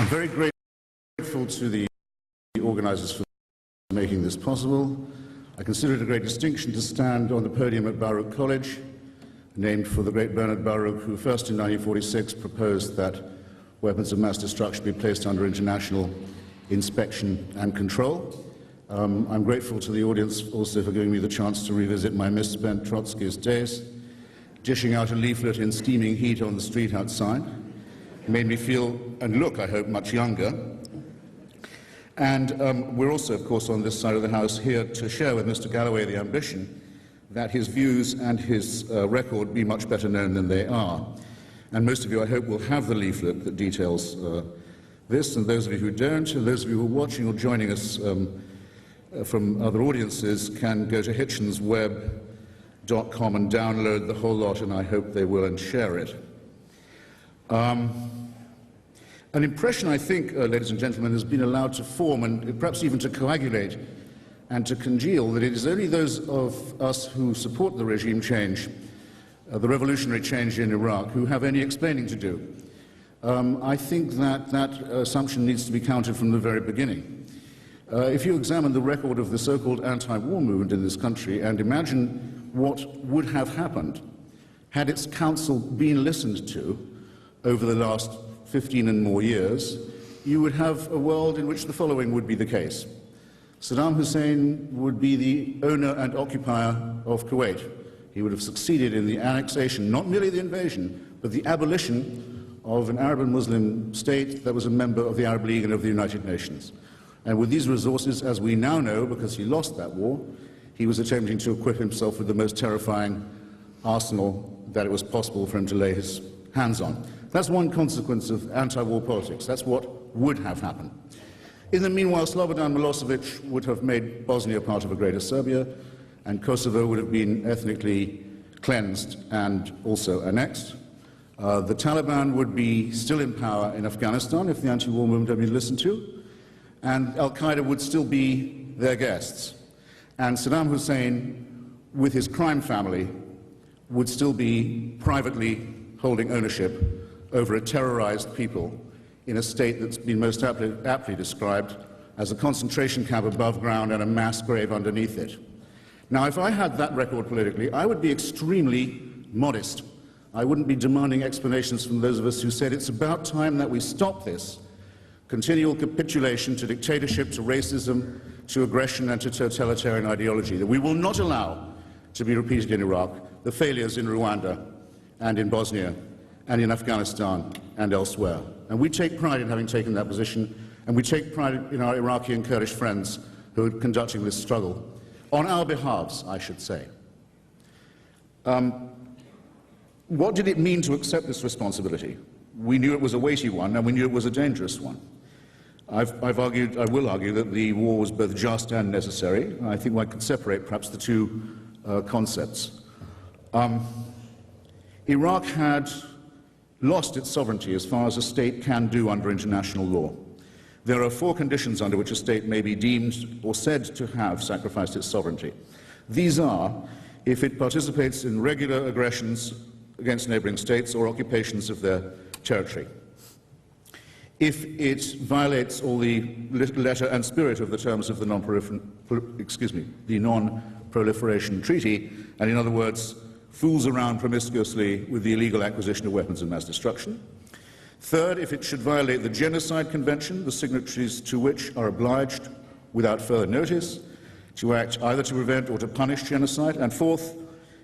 very grateful to the organizers for making this possible. I consider it a great distinction to stand on the podium at Baruch College, named for the great Bernard Baruch, who first in 1946 proposed that weapons of mass destruction be placed under international inspection and control. I'm grateful to the audience also for giving me the chance to revisit my misspent Trotskyist days, dishing out a leaflet in steaming heat on the street outside. It made me feel and look, I hope, much younger. And we're also, of course, on this side of the House here to share with Mr. Galloway the ambition that his views and his record be much better known than they are. And most of you, I hope, will have the leaflet that details this, and those of you who don't, and those of you who are watching or joining us from other audiences can go to hitchensweb.com and download the whole lot, and I hope they will, and share it. An impression, I think, ladies and gentlemen, has been allowed to form and perhaps even to coagulate and to congeal that it is only those of us who support the regime change, the revolutionary change in Iraq, who have any explaining to do. I think that that assumption needs to be counted from the very beginning. If you examine the record of the so-called anti-war movement in this country and imagine what would have happened had its counsel been listened to over the last 15 and more years, you would have a world in which the following would be the case. Saddam Hussein would be the owner and occupier of Kuwait. He would have succeeded in the annexation, not merely the invasion, but the abolition of an Arab and Muslim state that was a member of the Arab League and of the United Nations. And with these resources, as we now know, because he lost that war, he was attempting to equip himself with the most terrifying arsenal that it was possible for him to lay his hands on. That's one consequence of anti-war politics. That's what would have happened. In the meanwhile, Slobodan Milosevic would have made Bosnia part of a greater Serbia, and Kosovo would have been ethnically cleansed and also annexed. The Taliban would be still in power in Afghanistan if the anti-war movement had been listened to, and Al-Qaeda would still be their guests. And Saddam Hussein, with his crime family, would still be privately holding ownership over a terrorized people in a state that's been most aptly described as a concentration camp above ground and a mass grave underneath it. Now, if I had that record politically, I would be extremely modest. I wouldn't be demanding explanations from those of us who said it's about time that we stop this continual capitulation to dictatorship, to racism, to aggression, and to totalitarian ideology, that we will not allow to be repeated in Iraq, the failures in Rwanda and in Bosnia and in Afghanistan and elsewhere. And we take pride in having taken that position, and we take pride in our Iraqi and Kurdish friends who are conducting this struggle, on our behalves, I should say. What did it mean to accept this responsibility? We knew it was a weighty one, and we knew it was a dangerous one. I will argue that the war was both just and necessary. I think one can separate perhaps the two concepts. Iraq had lost its sovereignty as far as a state can do under international law. There are 4 conditions under which a state may be deemed or said to have sacrificed its sovereignty. These are if it participates in regular aggressions against neighboring states or occupations of their territory, if it violates all the letter and spirit of the terms of the Non-Proliferation Treaty, and in other words, fools around promiscuously with the illegal acquisition of weapons of mass destruction. Third, if it should violate the Genocide Convention, the signatories to which are obliged, without further notice, to act either to prevent or to punish genocide. And fourth,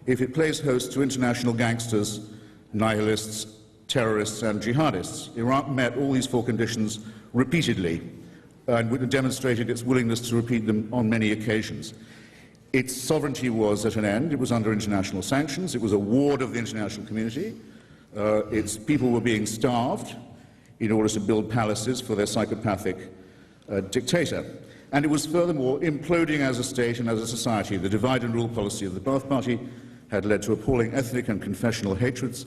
if it plays host to international gangsters, nihilists, terrorists, and jihadists. Iraq met all these 4 conditions repeatedly and demonstrated its willingness to repeat them on many occasions. Its sovereignty was at an end. It was under international sanctions. It was a ward of the international community. Its people were being starved in order to build palaces for their psychopathic dictator. And it was furthermore imploding as a state and as a society. The divide and rule policy of the Ba'ath Party had led to appalling ethnic and confessional hatreds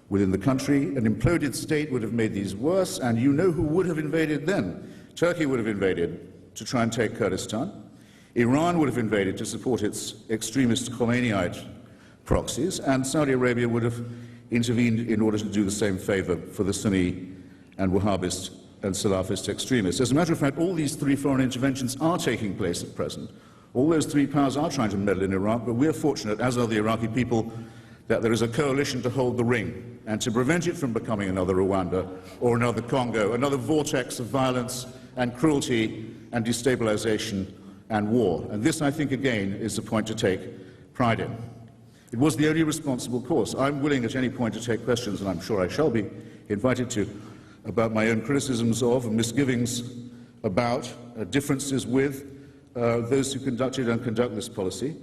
within the country. An imploded state would have made these worse, and you know who would have invaded then. Turkey would have invaded to try and take Kurdistan. Iran would have invaded to support its extremist Khomeiniite proxies, and Saudi Arabia would have intervened in order to do the same favor for the Sunni and Wahhabist and Salafist extremists. As a matter of fact, all these three foreign interventions are taking place at present. All those three powers are trying to meddle in Iraq, but we're fortunate, as are the Iraqi people, that there is a coalition to hold the ring and to prevent it from becoming another Rwanda or another Congo, another vortex of violence and cruelty and destabilization and war. And this, I think, again, is a point to take pride in. It was the only responsible course. I'm willing at any point to take questions, and I'm sure I shall be invited to, about my own criticisms of and misgivings about differences with those who conducted and conduct this policy.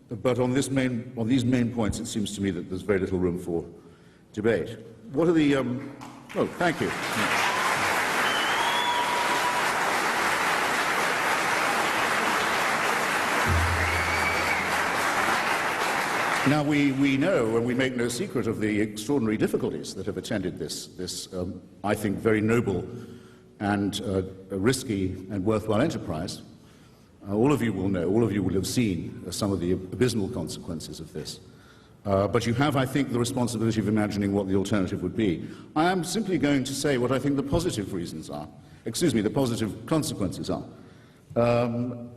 But on these main points, it seems to me that there's very little room for debate. What are the... Oh, thank you. Now, we know, and we make no secret of the extraordinary difficulties that have attended this I think, very noble and risky and worthwhile enterprise. All of you will know, all of you will have seen some of the abysmal consequences of this. But you have, I think, the responsibility of imagining what the alternative would be. I am simply going to say what I think the positive reasons are, the positive consequences are.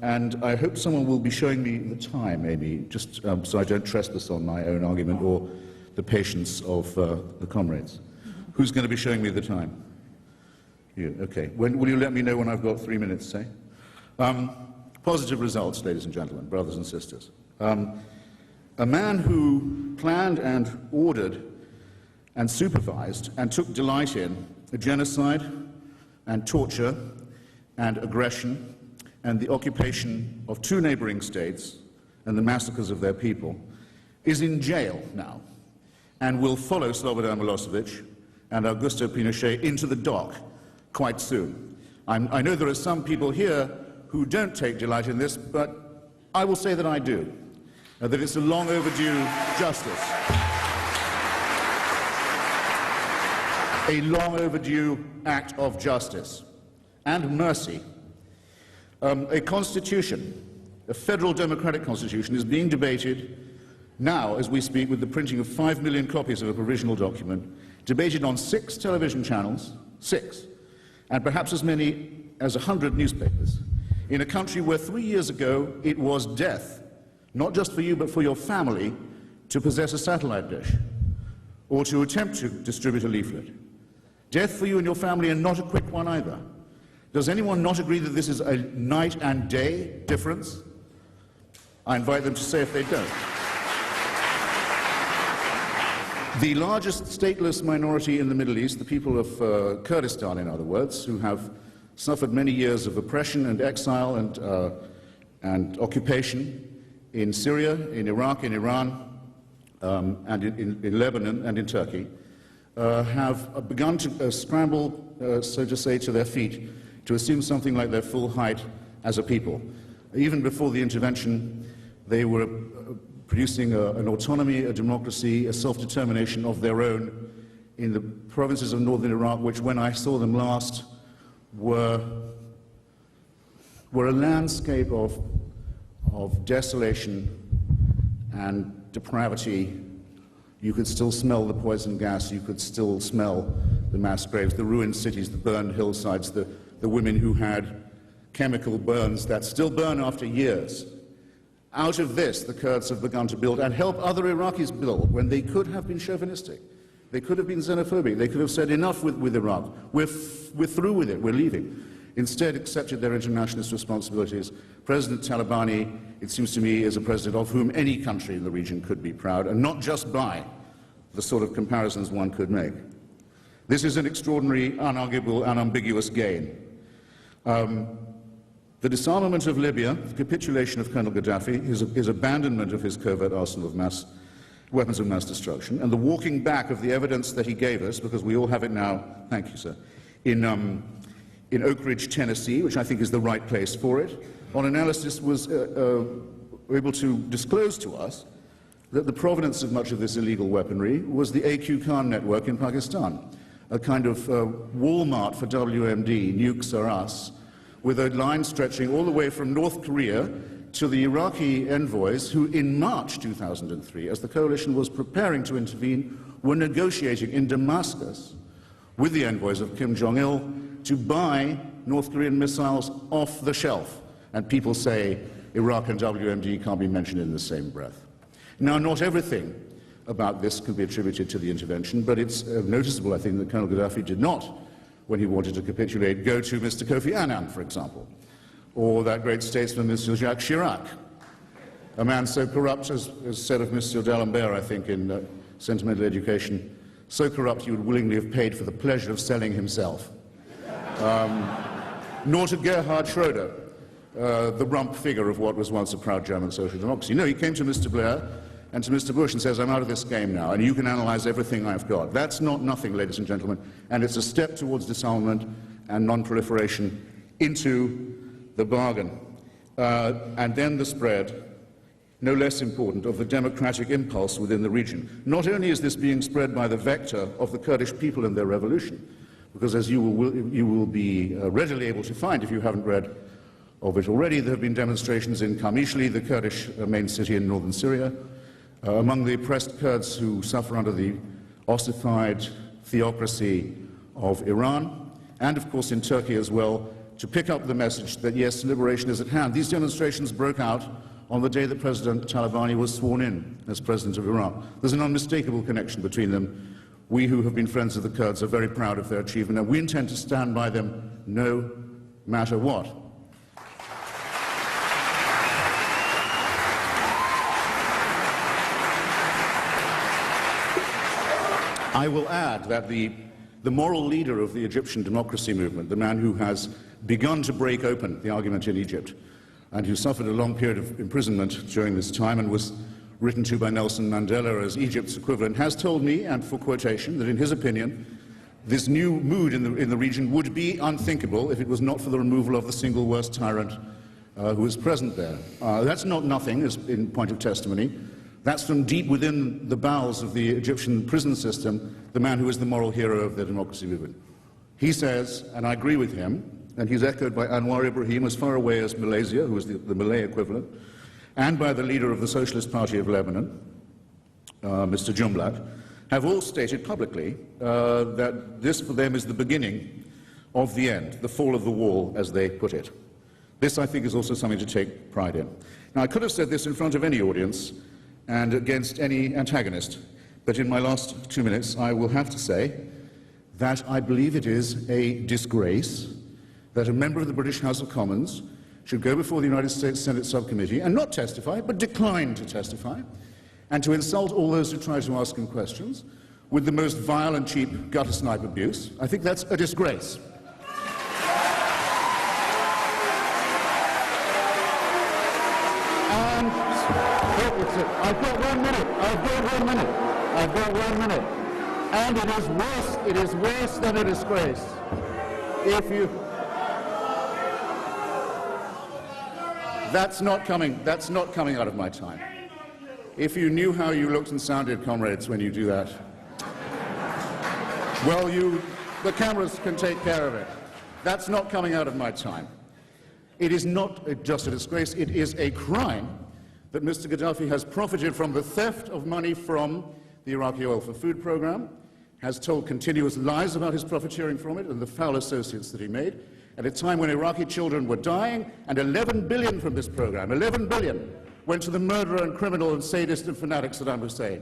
And I hope someone will be showing me the time, Amy, just so I don't trespass on my own argument or the patience of the comrades. Who's going to be showing me the time? You, okay. Will you let me know when I've got 3 minutes, say? Positive results, ladies and gentlemen, brothers and sisters. A man who planned and ordered and supervised and took delight in a genocide and torture and aggression and the occupation of 2 neighboring states and the massacres of their people is in jail now and will follow Slobodan Milosevic and Augusto Pinochet into the dock quite soon. I know there are some people here who don't take delight in this, but I will say that I do, that it's a long overdue justice, a long overdue act of justice and mercy. A constitution, a federal democratic constitution, is being debated now as we speak with the printing of 5 million copies of a provisional document, debated on 6 television channels, 6, and perhaps as many as 100 newspapers, in a country where 3 years ago it was death, not just for you but for your family, to possess a satellite dish or to attempt to distribute a leaflet. Death for you and your family, and not a quick one either. Does anyone not agree that this is a night and day difference? I invite them to say if they don't. The largest stateless minority in the Middle East, the people of Kurdistan, in other words, who have suffered many years of oppression and exile and occupation in Syria, in Iraq, in Iran, and in Lebanon and in Turkey, have begun to scramble, so to say, to their feet to assume something like their full height as a people. Even before the intervention, they were producing an autonomy, a democracy, a self-determination of their own in the provinces of northern Iraq, which, when I saw them last, were a landscape of desolation and depravity. You could still smell the poison gas, you could still smell the mass graves, the ruined cities, the burned hillsides, the women who had chemical burns that still burn after years. Out of this, the Kurds have begun to build and help other Iraqis build when they could have been chauvinistic. They could have been xenophobic. They could have said, enough with Iraq. We're through with it. We're leaving. Instead, accepted their internationalist responsibilities. President Talabani, it seems to me, is a president of whom any country in the region could be proud, and not just by the sort of comparisons one could make. This is an extraordinary, unarguable, unambiguous gain. The disarmament of Libya, the capitulation of Colonel Gaddafi, his abandonment of his covert arsenal of weapons of mass destruction, and the walking back of the evidence that he gave us, because we all have it now, thank you, sir, in Oak Ridge, Tennessee, which I think is the right place for it, on analysis was able to disclose to us that the provenance of much of this illegal weaponry was the AQ Khan network in Pakistan, a kind of Walmart for WMD, nukes are us, with a line stretching all the way from North Korea to the Iraqi envoys who, in March 2003, as the coalition was preparing to intervene, were negotiating in Damascus with the envoys of Kim Jong-il to buy North Korean missiles off the shelf. And people say Iraq and WMD can't be mentioned in the same breath. Now, not everything about this can be attributed to the intervention, but it's noticeable, I think, that Colonel Gaddafi did not, when he wanted to capitulate, go to Mr. Kofi Annan, for example, or that great statesman, Mr. Jacques Chirac, a man so corrupt, as said of Mr. D'Alembert, I think, in Sentimental Education, so corrupt he would willingly have paid for the pleasure of selling himself. Nor to Gerhard Schroeder, the rump figure of what was once a proud German social democracy. No, he came to Mr. Blair and to Mr. Bush and says, I'm out of this game now, and you can analyze everything I've got. That's not nothing, ladies and gentlemen, and it's a step towards disarmament and non-proliferation into the bargain. And then the spread, no less important, of the democratic impulse within the region. Not only is this being spread by the vector of the Kurdish people and their revolution, because as you will be readily able to find if you haven't read of it already, there have been demonstrations in Qamishli, the Kurdish main city in northern Syria, among the oppressed Kurds who suffer under the ossified theocracy of Iran, and of course in Turkey as well, to pick up the message that yes, liberation is at hand. These demonstrations broke out on the day that President Talabani was sworn in as president of Iraq. There's an unmistakable connection between them. We who have been friends of the Kurds are very proud of their achievement, and we intend to stand by them no matter what. I will add that the moral leader of the Egyptian democracy movement, the man who has begun to break open the argument in Egypt, and who suffered a long period of imprisonment during this time and was written to by Nelson Mandela as Egypt's equivalent, has told me, and for quotation, that in his opinion, this new mood in the region would be unthinkable if it was not for the removal of the single worst tyrant who is present there. That's not nothing, as in point of testimony. That's from deep within the bowels of the Egyptian prison system, the man who is the moral hero of the democracy movement. He says, and I agree with him, and he's echoed by Anwar Ibrahim as far away as Malaysia, who is the Malay equivalent, and by the leader of the Socialist Party of Lebanon, Mr. Jumblat, have all stated publicly that this for them is the beginning of the end, the fall of the wall, as they put it. This, I think, is also something to take pride in. Now, I could have said this in front of any audience and against any antagonist, but in my last 2 minutes, I will have to say that I believe it is a disgrace that a member of the British House of Commons should go before the United States Senate subcommittee and not testify, but decline to testify, and to insult all those who try to ask him questions with the most vile and cheap gutter snipe abuse. I think that's a disgrace. And I've got 1 minute. I've got 1 minute. And it is worse than a disgrace. If you... That's not coming out of my time. If you knew how you looked and sounded, comrades, when you do that, well, the cameras can take care of it. That's not coming out of my time. It is not just a disgrace, it is a crime that Mr. Gaddafi has profited from the theft of money from the Iraqi oil for food program, has told continuous lies about his profiteering from it and the foul associates that he made, at a time when Iraqi children were dying, and 11 billion from this program, 11 billion, went to the murderer and criminal and sadist and fanatic Saddam Hussein.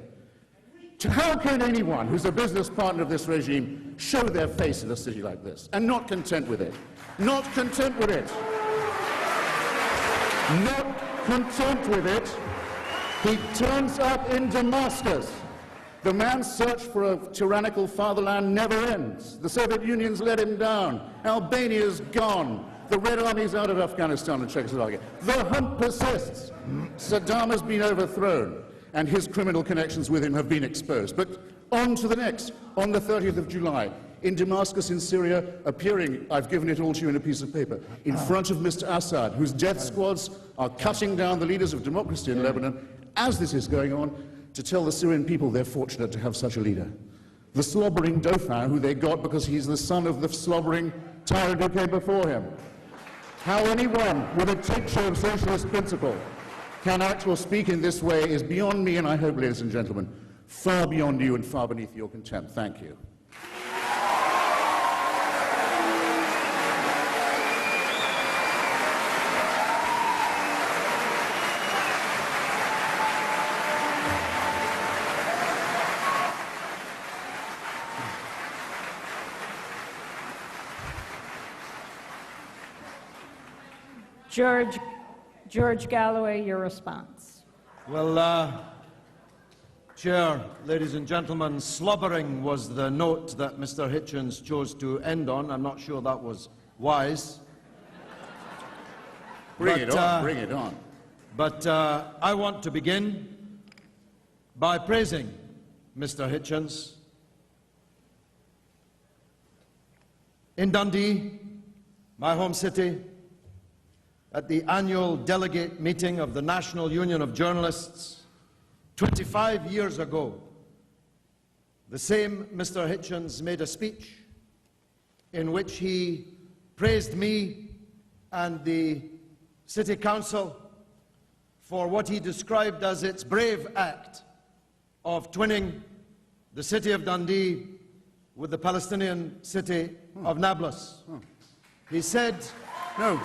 How can anyone who's a business partner of this regime show their face in a city like this, and not content with it? Not content with it. Not content with it, he turns up in Damascus. The man's search for a tyrannical fatherland never ends. The Soviet Union's let him down. Albania's gone. The Red Army's out of Afghanistan and Czechoslovakia. The hunt persists. Saddam has been overthrown, and his criminal connections with him have been exposed. But on to the next. On the 30th of July, in Damascus in Syria, appearing, I've given it all to you in a piece of paper, in front of Mr. Assad, whose death squads are cutting down the leaders of democracy in Lebanon, as this is going on, to tell the Syrian people they're fortunate to have such a leader. The slobbering Dauphin, who they got because he's the son of the slobbering tyrant who came before him. How anyone with a tincture of socialist principle can act or speak in this way is beyond me, and I hope, ladies and gentlemen, far beyond you and far beneath your contempt. Thank you. George Galloway, your response. Well, Chair, ladies and gentlemen, slobbering was the note that Mr. Hitchens chose to end on. I'm not sure that was wise. Bring it on. But I want to begin by praising Mr. Hitchens. In Dundee, my home city, at the annual delegate meeting of the National Union of Journalists, 25 years ago, the same Mr. Hitchens made a speech in which he praised me and the City Council for what he described as its brave act of twinning the city of Dundee with the Palestinian city of Nablus. He said... No.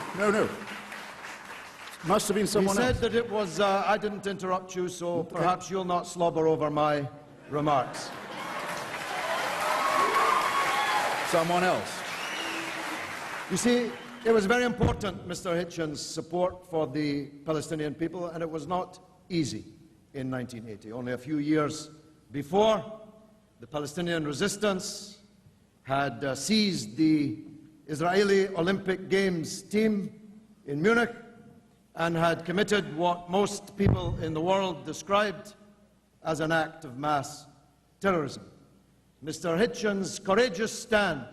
Must have been someone else. He said that it was... I didn't interrupt you, so perhaps you'll not slobber over my remarks. Someone else. You see, it was very important, Mr. Hitchens' support for the Palestinian people, and it was not easy in 1980. Only a few years before, the Palestinian resistance had seized the Israeli Olympic Games team in Munich and had committed what most people in the world described as an act of mass terrorism. Mr. Hitchens' courageous stand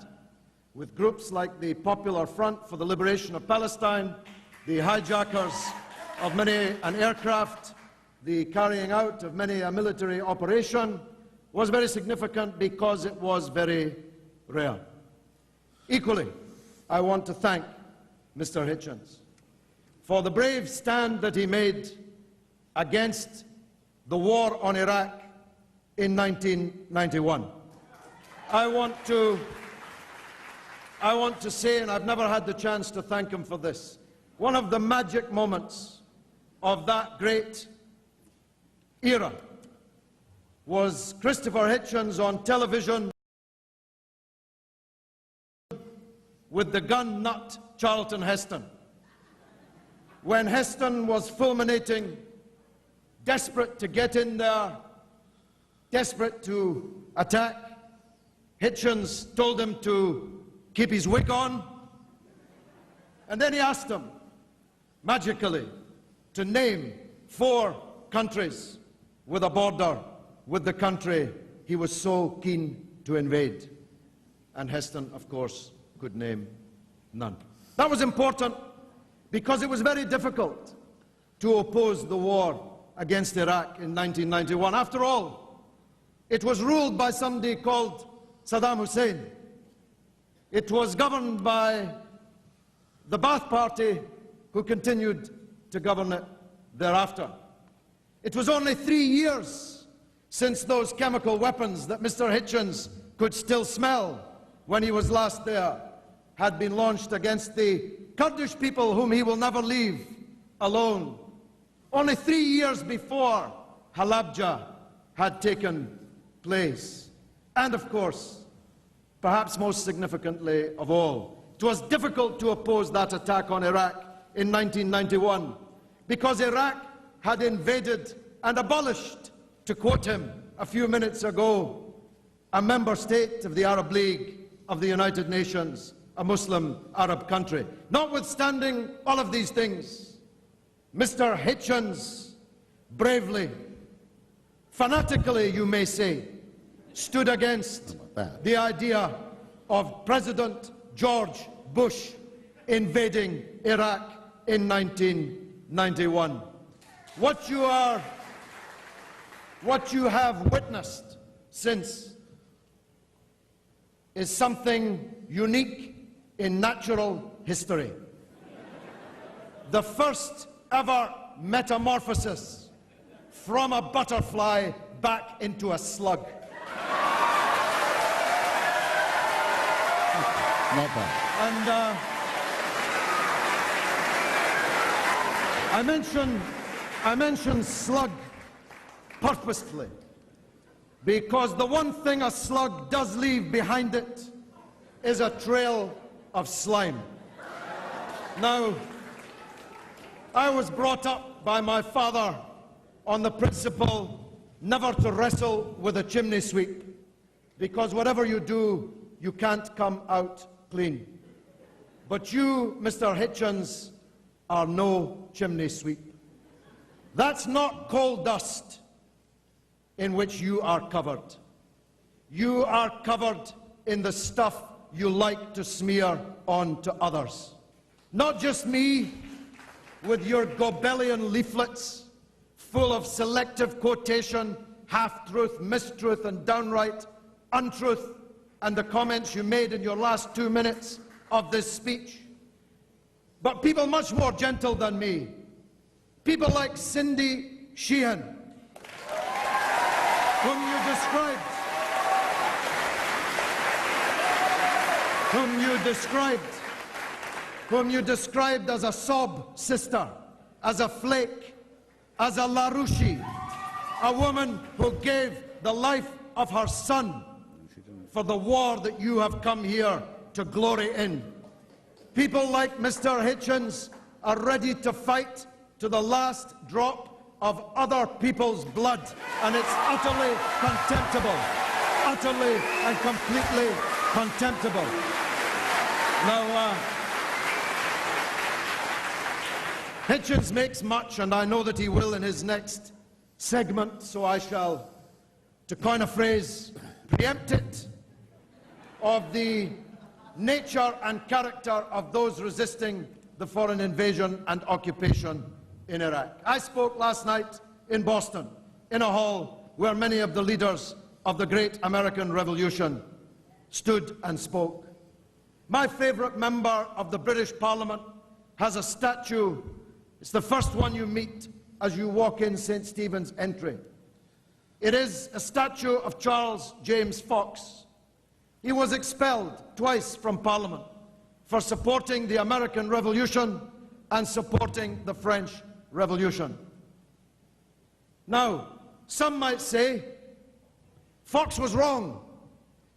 with groups like the Popular Front for the Liberation of Palestine, the hijackers of many an aircraft, the carrying out of many a military operation, was very significant because it was very rare. Equally, I want to thank Mr. Hitchens for the brave stand that he made against the war on Iraq in 1991. I want to say, and I've never had the chance to thank him for this, one of the magic moments of that great era was Christopher Hitchens on television with the gun nut Charlton Heston. When Heston was fulminating, desperate to get in there, desperate to attack, Hitchens told him to keep his wig on, and then he asked him, magically, to name 4 countries with a border with the country he was so keen to invade. And Heston, of course, could name none. That was important because it was very difficult to oppose the war against Iraq in 1991. After all, it was ruled by somebody called Saddam Hussein. It was governed by the Ba'ath Party, who continued to govern it thereafter. It was only 3 years since those chemical weapons that Mr. Hitchens could still smell when he was last there had been launched against the Kurdish people whom he will never leave alone. Only 3 years before Halabja had taken place. And of course, perhaps most significantly of all, it was difficult to oppose that attack on Iraq in 1991 because Iraq had invaded and abolished, to quote him a few minutes ago, a member state of the Arab League of the United Nations, a Muslim Arab country. Notwithstanding all of these things, Mr. Hitchens bravely, fanatically, you may say, stood against the idea of President George Bush invading Iraq in 1991. What you have witnessed since is something unique in natural history. The first ever metamorphosis from a butterfly back into a slug. Not bad. And I mentioned slug purposefully because the one thing a slug does leave behind it is a trail of slime. Now, I was brought up by my father on the principle never to wrestle with a chimney sweep, because whatever you do, you can't come out clean. But you, Mr. Hitchens, are no chimney sweep. That's not coal dust in which you are covered. You are covered in the stuff you like to smear on to others. Not just me, with your Goebbelian leaflets full of selective quotation, half-truth, mistruth, and downright untruth, and the comments you made in your last 2 minutes of this speech. But people much more gentle than me, people like Cindy Sheehan, whom you described as a sob sister, as a flake, as a LaRouche, a woman who gave the life of her son for the war that you have come here to glory in. People like Mr. Hitchens are ready to fight to the last drop of other people's blood, and it's utterly contemptible, utterly and completely contemptible. Now, Hitchens makes much, and I know that he will in his next segment, so I shall, to coin a phrase, preempt it, of the nature and character of those resisting the foreign invasion and occupation in Iraq. I spoke last night in Boston, in a hall where many of the leaders of the great American Revolution stood and spoke. My favourite member of the British Parliament has a statue. It's the first one you meet as you walk in St. Stephen's entry. It is a statue of Charles James Fox. He was expelled twice from Parliament for supporting the American Revolution and supporting the French Revolution. Now, some might say Fox was wrong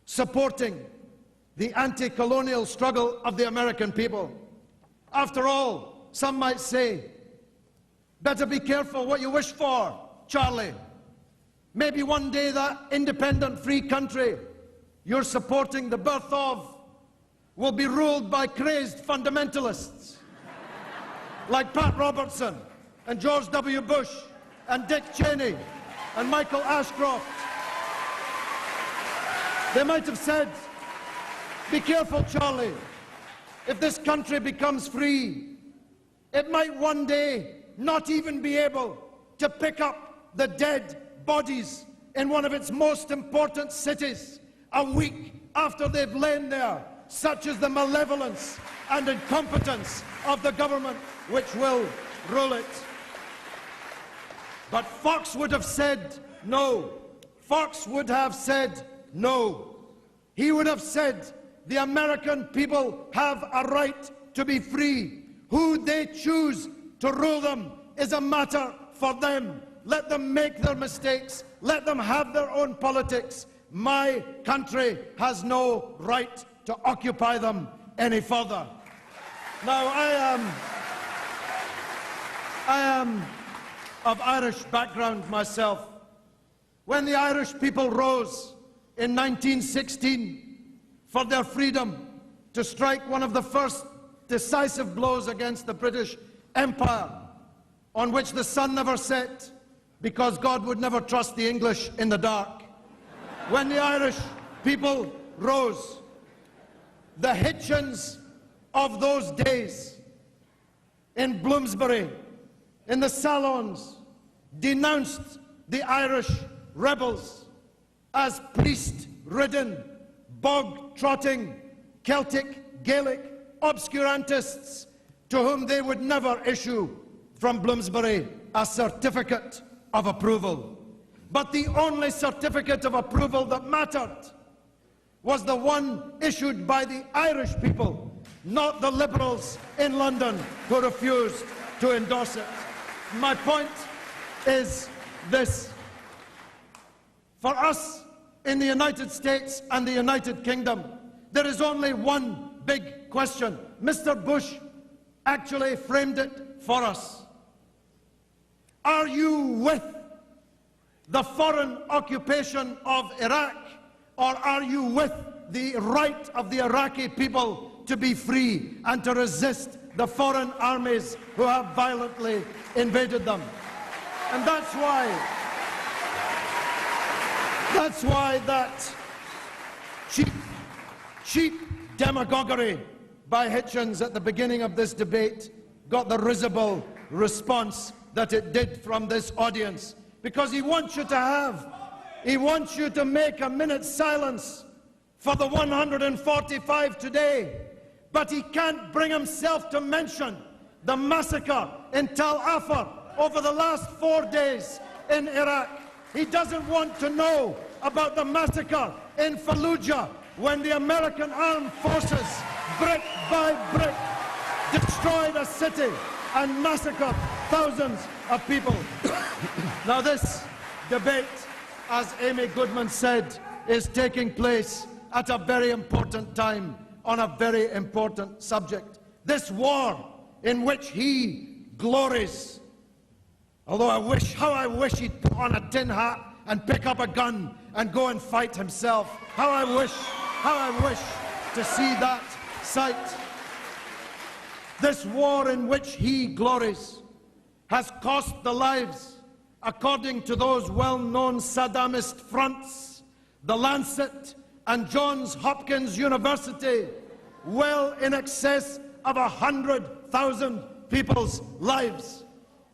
supporting the anti-colonial struggle of the American people. After all, some might say, better be careful what you wish for, Charlie. Maybe one day that independent free country you're supporting the birth of will be ruled by crazed fundamentalists like Pat Robertson and George W. Bush and Dick Cheney and Michael Ashcroft. They might have said, be careful, Charlie. If this country becomes free, it might one day not even be able to pick up the dead bodies in one of its most important cities a week after they've lain there. Such is the malevolence and incompetence of the government which will rule it. But Fox would have said no. Fox would have said no. He would have said the American people have a right to be free. Who they choose to rule them is a matter for them. Let them make their mistakes. Let them have their own politics. My country has no right to occupy them any further. Now, I am of Irish background myself. When the Irish people rose in 1916 for their freedom to strike one of the first decisive blows against the British Empire, on which the sun never set, because God would never trust the English in the dark. When the Irish people rose, the Hitchens of those days in Bloomsbury, in the salons, denounced the Irish rebels as priest-ridden, bog-trotting, Celtic, Gaelic obscurantists to whom they would never issue from Bloomsbury a certificate of approval. But the only certificate of approval that mattered was the one issued by the Irish people, not the liberals in London who refused to endorse it. My point is this. For us in the United States and the United Kingdom, there is only one big question. Mr. Bush actually framed it for us. Are you with the foreign occupation of Iraq, or are you with the right of the Iraqi people to be free and to resist the foreign armies who have violently invaded them? And that's why that cheap demagoguery by Hitchens at the beginning of this debate got the risible response that it did from this audience. Because he wants you to make a minute's silence for the 145 today, but he can't bring himself to mention the massacre in Tal Afar over the last 4 days in Iraq. He doesn't want to know about the massacre in Fallujah when the American armed forces, brick by brick, destroyed a city and massacred thousands of people. Now this debate, as Amy Goodman said, is taking place at a very important time on a very important subject. This war in which he glories. Although how I wish he'd put on a tin hat and pick up a gun and go and fight himself. How I wish to see that sight. This war in which he glories has cost the lives, according to those well-known Saddamist fronts, the Lancet and Johns Hopkins University, well in excess of 100,000 people's lives,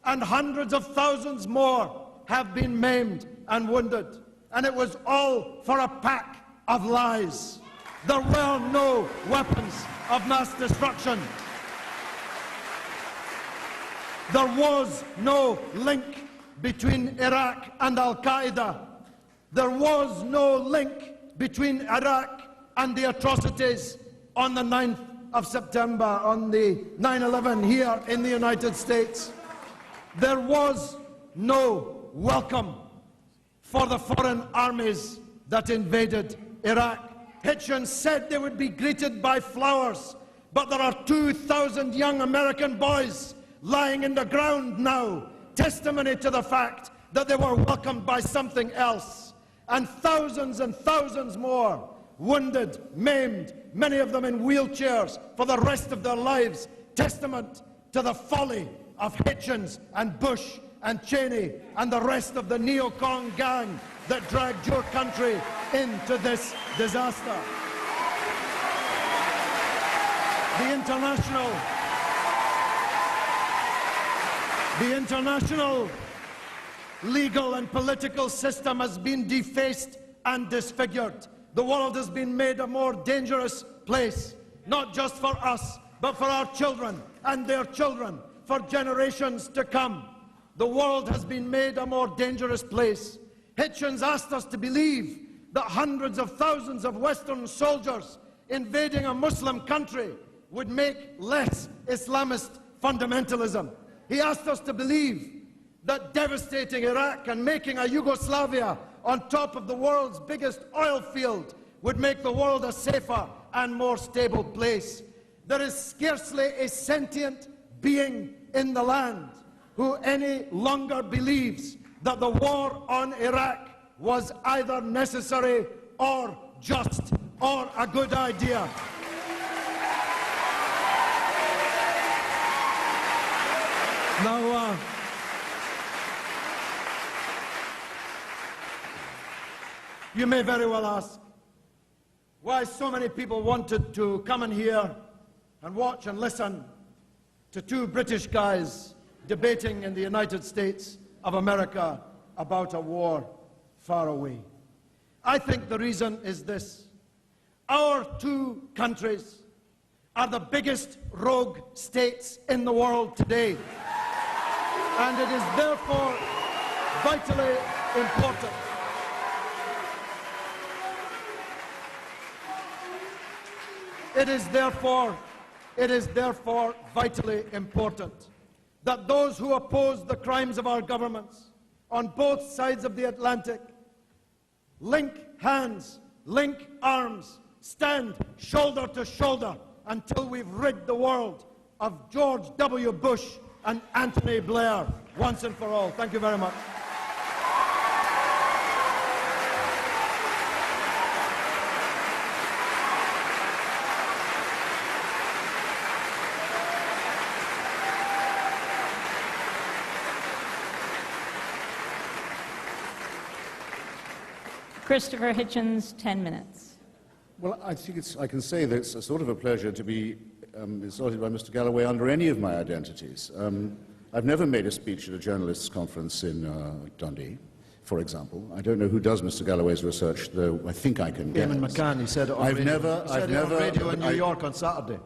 and hundreds of thousands more have been maimed and wounded. And it was all for a pack of lies. There were no weapons of mass destruction. There was no link between Iraq and Al-Qaeda. There was no link between Iraq and the atrocities on the 9th of September, on the 9/11 here in the United States. There was no welcome for the foreign armies that invaded Iraq. Hitchens said they would be greeted by flowers, but there are 2,000 young American boys lying in the ground now, testimony to the fact that they were welcomed by something else. And thousands more wounded, maimed, many of them in wheelchairs for the rest of their lives, testament to the folly of Hitchens and Bush and Cheney and the rest of the neocon gang that dragged your country into this disaster. The international legal and political system has been defaced and disfigured. The world has been made a more dangerous place, not just for us, but for our children and their children, for generations to come. The world has been made a more dangerous place. Hitchens asked us to believe that hundreds of thousands of Western soldiers invading a Muslim country would make less Islamist fundamentalism. He asked us to believe that devastating Iraq and making a Yugoslavia on top of the world's biggest oil field would make the world a safer and more stable place. There is scarcely a sentient being in the land who any longer believes that the war on Iraq was either necessary or just or a good idea. Now, you may very well ask why so many people wanted to come in here and watch and listen to two British guys debating in the United States of America about a war far away. I think the reason is this. Our two countries are the biggest rogue states in the world today. And it is therefore vitally important It is therefore vitally important that those who oppose the crimes of our governments on both sides of the Atlantic link hands, link arms, stand shoulder to shoulder until we've rid the world of George W. Bush and Anthony Blair, once and for all. Thank you very much. Christopher Hitchens, 10 minutes. Well, I think I can say that it's a sort of a pleasure to be insulted by Mr. Galloway under any of my identities. I've never made a speech at a journalists' conference in Dundee, for example. I don't know who does Mr. Galloway's research, though I think I can guess. Eamon McCann, he said it on radio in New York on Saturday.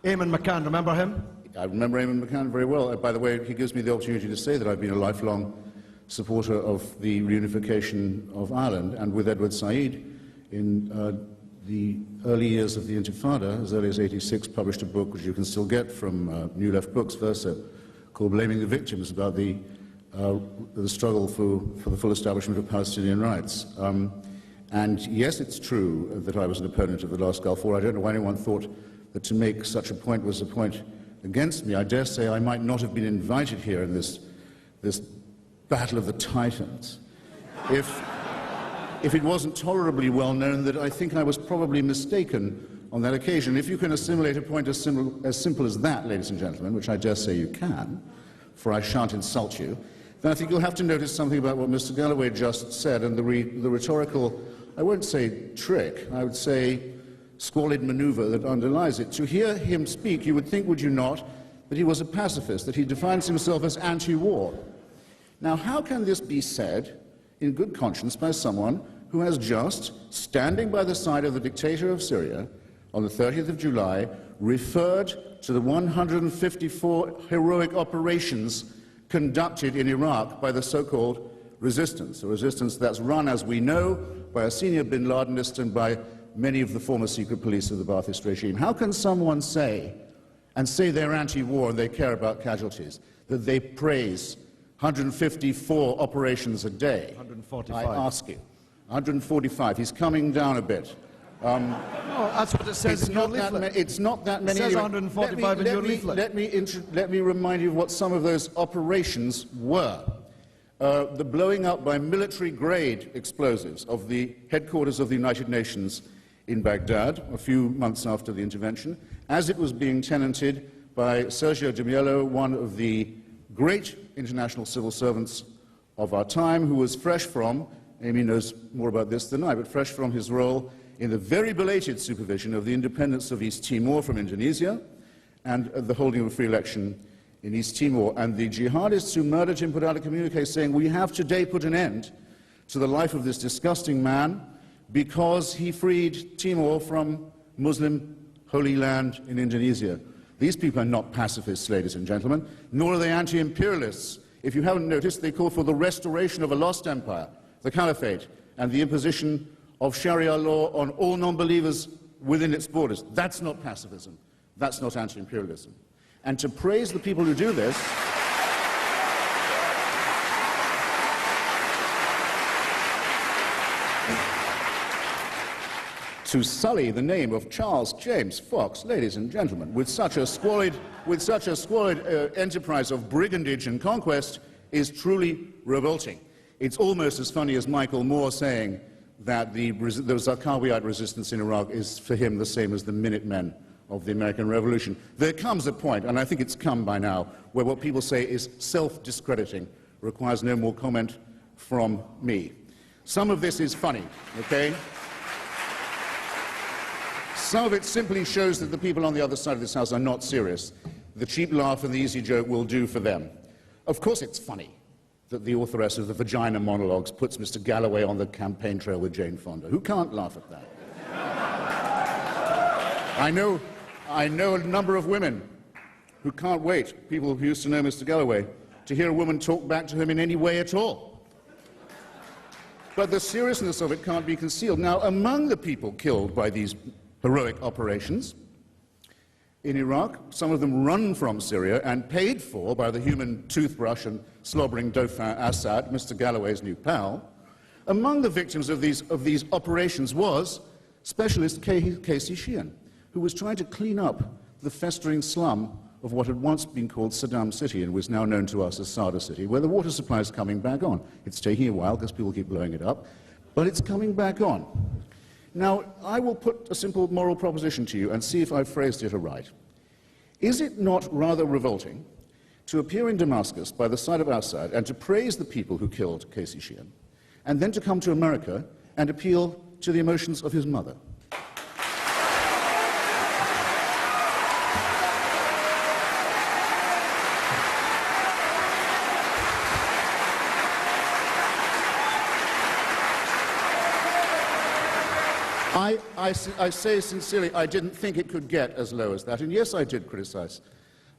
Eamon McCann, remember him? I remember Eamon McCann very well. By the way, he gives me the opportunity to say that I've been a lifelong supporter of the reunification of Ireland, and with Edward Said in the early years of the Intifada, as early as '86, published a book which you can still get from New Left Books, Verso, called Blaming the Victims, about the struggle for the full establishment of Palestinian rights. And yes, it's true that I was an opponent of the last Gulf War. I don't know why anyone thought that to make such a point was a point against me. I dare say I might not have been invited here in this Battle of the Titans if it wasn't tolerably well known that I think I was probably mistaken on that occasion. If you can assimilate a point as simple as that, ladies and gentlemen, which I dare say you can, for I shan't insult you, then I think you'll have to notice something about what Mr. Galloway just said and the rhetorical, I won't say trick, I would say squalid maneuver that underlies it. To hear him speak, you would think, would you not, that he was a pacifist, that he defines himself as anti-war. Now, how can this be said in good conscience by someone who has just, standing by the side of the dictator of Syria on the 30th of July, referred to the 154 heroic operations conducted in Iraq by the so-called resistance, a resistance that's run, as we know, by a senior bin Ladenist and by many of the former secret police of the Ba'athist regime? How can someone say they're anti-war and they care about casualties, that they praise 154 operations a day? 145. I ask you. 145. He's coming down a bit. No, that's what it says in your leaflet. It's not that many. It says 145 in your leaflet. Let me remind you of what some of those operations were. The blowing up by military-grade explosives of the headquarters of the United Nations in Baghdad a few months after the intervention, as it was being tenanted by Sergio de Mello, one of the great international civil servants of our time, who was fresh from, Amy knows more about this than I, but fresh from his role in the very belated supervision of the independence of East Timor from Indonesia and the holding of a free election in East Timor. And the jihadists who murdered him put out a communique saying, we have today put an end to the life of this disgusting man because he freed Timor from Muslim Holy Land in Indonesia. These people are not pacifists, ladies and gentlemen, nor are they anti-imperialists. If you haven't noticed, they call for the restoration of a lost empire, the caliphate, and the imposition of Sharia law on all non-believers within its borders. That's not pacifism. That's not anti-imperialism. And to praise the people who do this, to sully the name of Charles James Fox, ladies and gentlemen, with such a squalid enterprise of brigandage and conquest is truly revolting. It's almost as funny as Michael Moore saying that the Zarqawiyite resistance in Iraq is for him the same as the Minutemen of the American Revolution. There comes a point, and I think it's come by now, where what people say is self-discrediting, requires no more comment from me. Some of this is funny, okay? Some of it simply shows that the people on the other side of this house are not serious. The cheap laugh and the easy joke will do for them. Of course it's funny that the authoress of the Vagina Monologues puts Mr. Galloway on the campaign trail with Jane Fonda. Who can't laugh at that? I know a number of women who can't wait, people who used to know Mr. Galloway, to hear a woman talk back to him in any way at all. But the seriousness of it can't be concealed. Now, among the people killed by these heroic operations in Iraq, some of them run from Syria and paid for by the human toothbrush and slobbering Dauphin Assad, Mr. Galloway's new pal. Among the victims of these operations was specialist Casey Sheehan, who was trying to clean up the festering slum of what had once been called Saddam City and was now known to us as Sada City, where the water supply is coming back on. It's taking a while because people keep blowing it up, but it's coming back on. Now, I will put a simple moral proposition to you and see if I've phrased it aright. Is it not rather revolting to appear in Damascus by the side of Assad and to praise the people who killed Casey Sheehan, and then to come to America and appeal to the emotions of his mother? I say sincerely, I didn't think it could get as low as that. And yes, I did criticize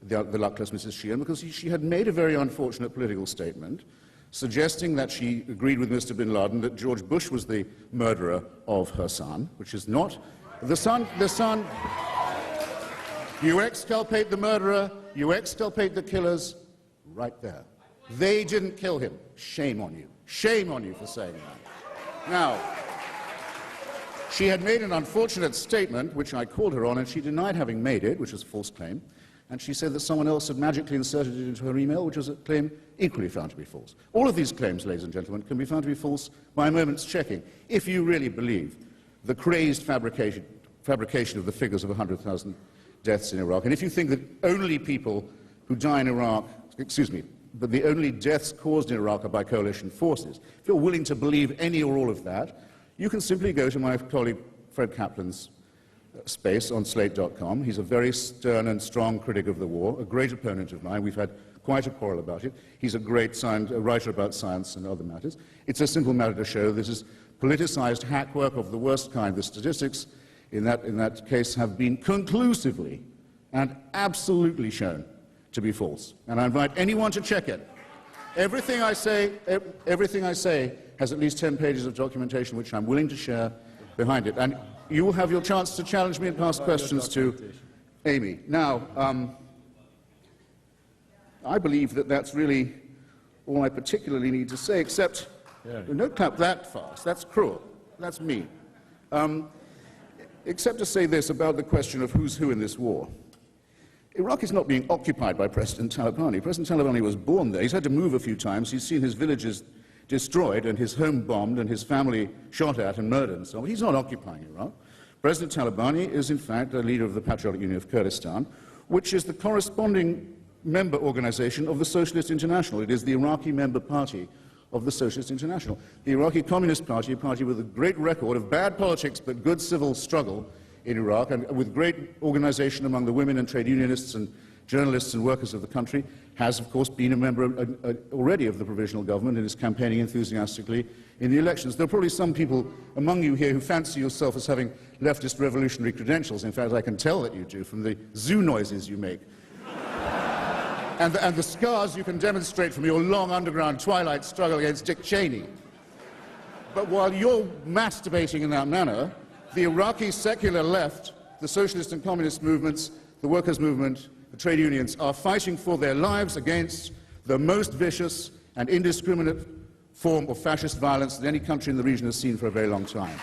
the luckless Mrs. Sheehan because she had made a very unfortunate political statement suggesting that she agreed with Mr. bin Laden that George Bush was the murderer of her son, which is not. The son, you exculpate the murderer, you exculpate the killers, right there. They didn't kill him. Shame on you. Shame on you for saying that. Now, she had made an unfortunate statement, which I called her on, and she denied having made it, which was a false claim. And she said that someone else had magically inserted it into her email, which was a claim equally found to be false. All of these claims, ladies and gentlemen, can be found to be false by a moment's checking, if you really believe the crazed fabrication of the figures of 100,000 deaths in Iraq. And if you think that only people who die in Iraq, but the only deaths caused in Iraq are by coalition forces, if you're willing to believe any or all of that, you can simply go to my colleague Fred Kaplan's space on slate.com. He's a very stern and strong critic of the war, a great opponent of mine. We've had quite a quarrel about it. He's a great writer about science and other matters. It's a simple matter to show this is politicized hackwork of the worst kind. The statistics in that case have been conclusively and absolutely shown to be false. And I invite anyone to check it. Everything I say has at least 10 pages of documentation which I'm willing to share behind it. And you will have your chance to challenge me and ask questions to Amy. Now, I believe that that's really all I particularly need to say, except, don't clap that fast, that's cruel, that's mean. Except to say this about the question of who's who in this war. Iraq is not being occupied by President Talabani. President Talabani was born there. He's had to move a few times. He's seen his villages destroyed and his home bombed and his family shot at and murdered and so on. He's not occupying Iraq. President Talabani is, in fact, a leader of the Patriotic Union of Kurdistan, which is the corresponding member organization of the Socialist International. It is the Iraqi member party of the Socialist International. The Iraqi Communist Party, a party with a great record of bad politics but good civil struggle in Iraq, and with great organization among the women and trade unionists and journalists and workers of the country, has, of course, been a member already of the provisional government and is campaigning enthusiastically in the elections. There are probably some people among you here who fancy yourself as having leftist revolutionary credentials. In fact, I can tell that you do from the zoo noises you make. and the scars you can demonstrate from your long underground twilight struggle against Dick Cheney. But while you're masturbating in that manner, the Iraqi secular left, the socialist and communist movements, the workers' movement, the trade unions are fighting for their lives against the most vicious and indiscriminate form of fascist violence that any country in the region has seen for a very long time.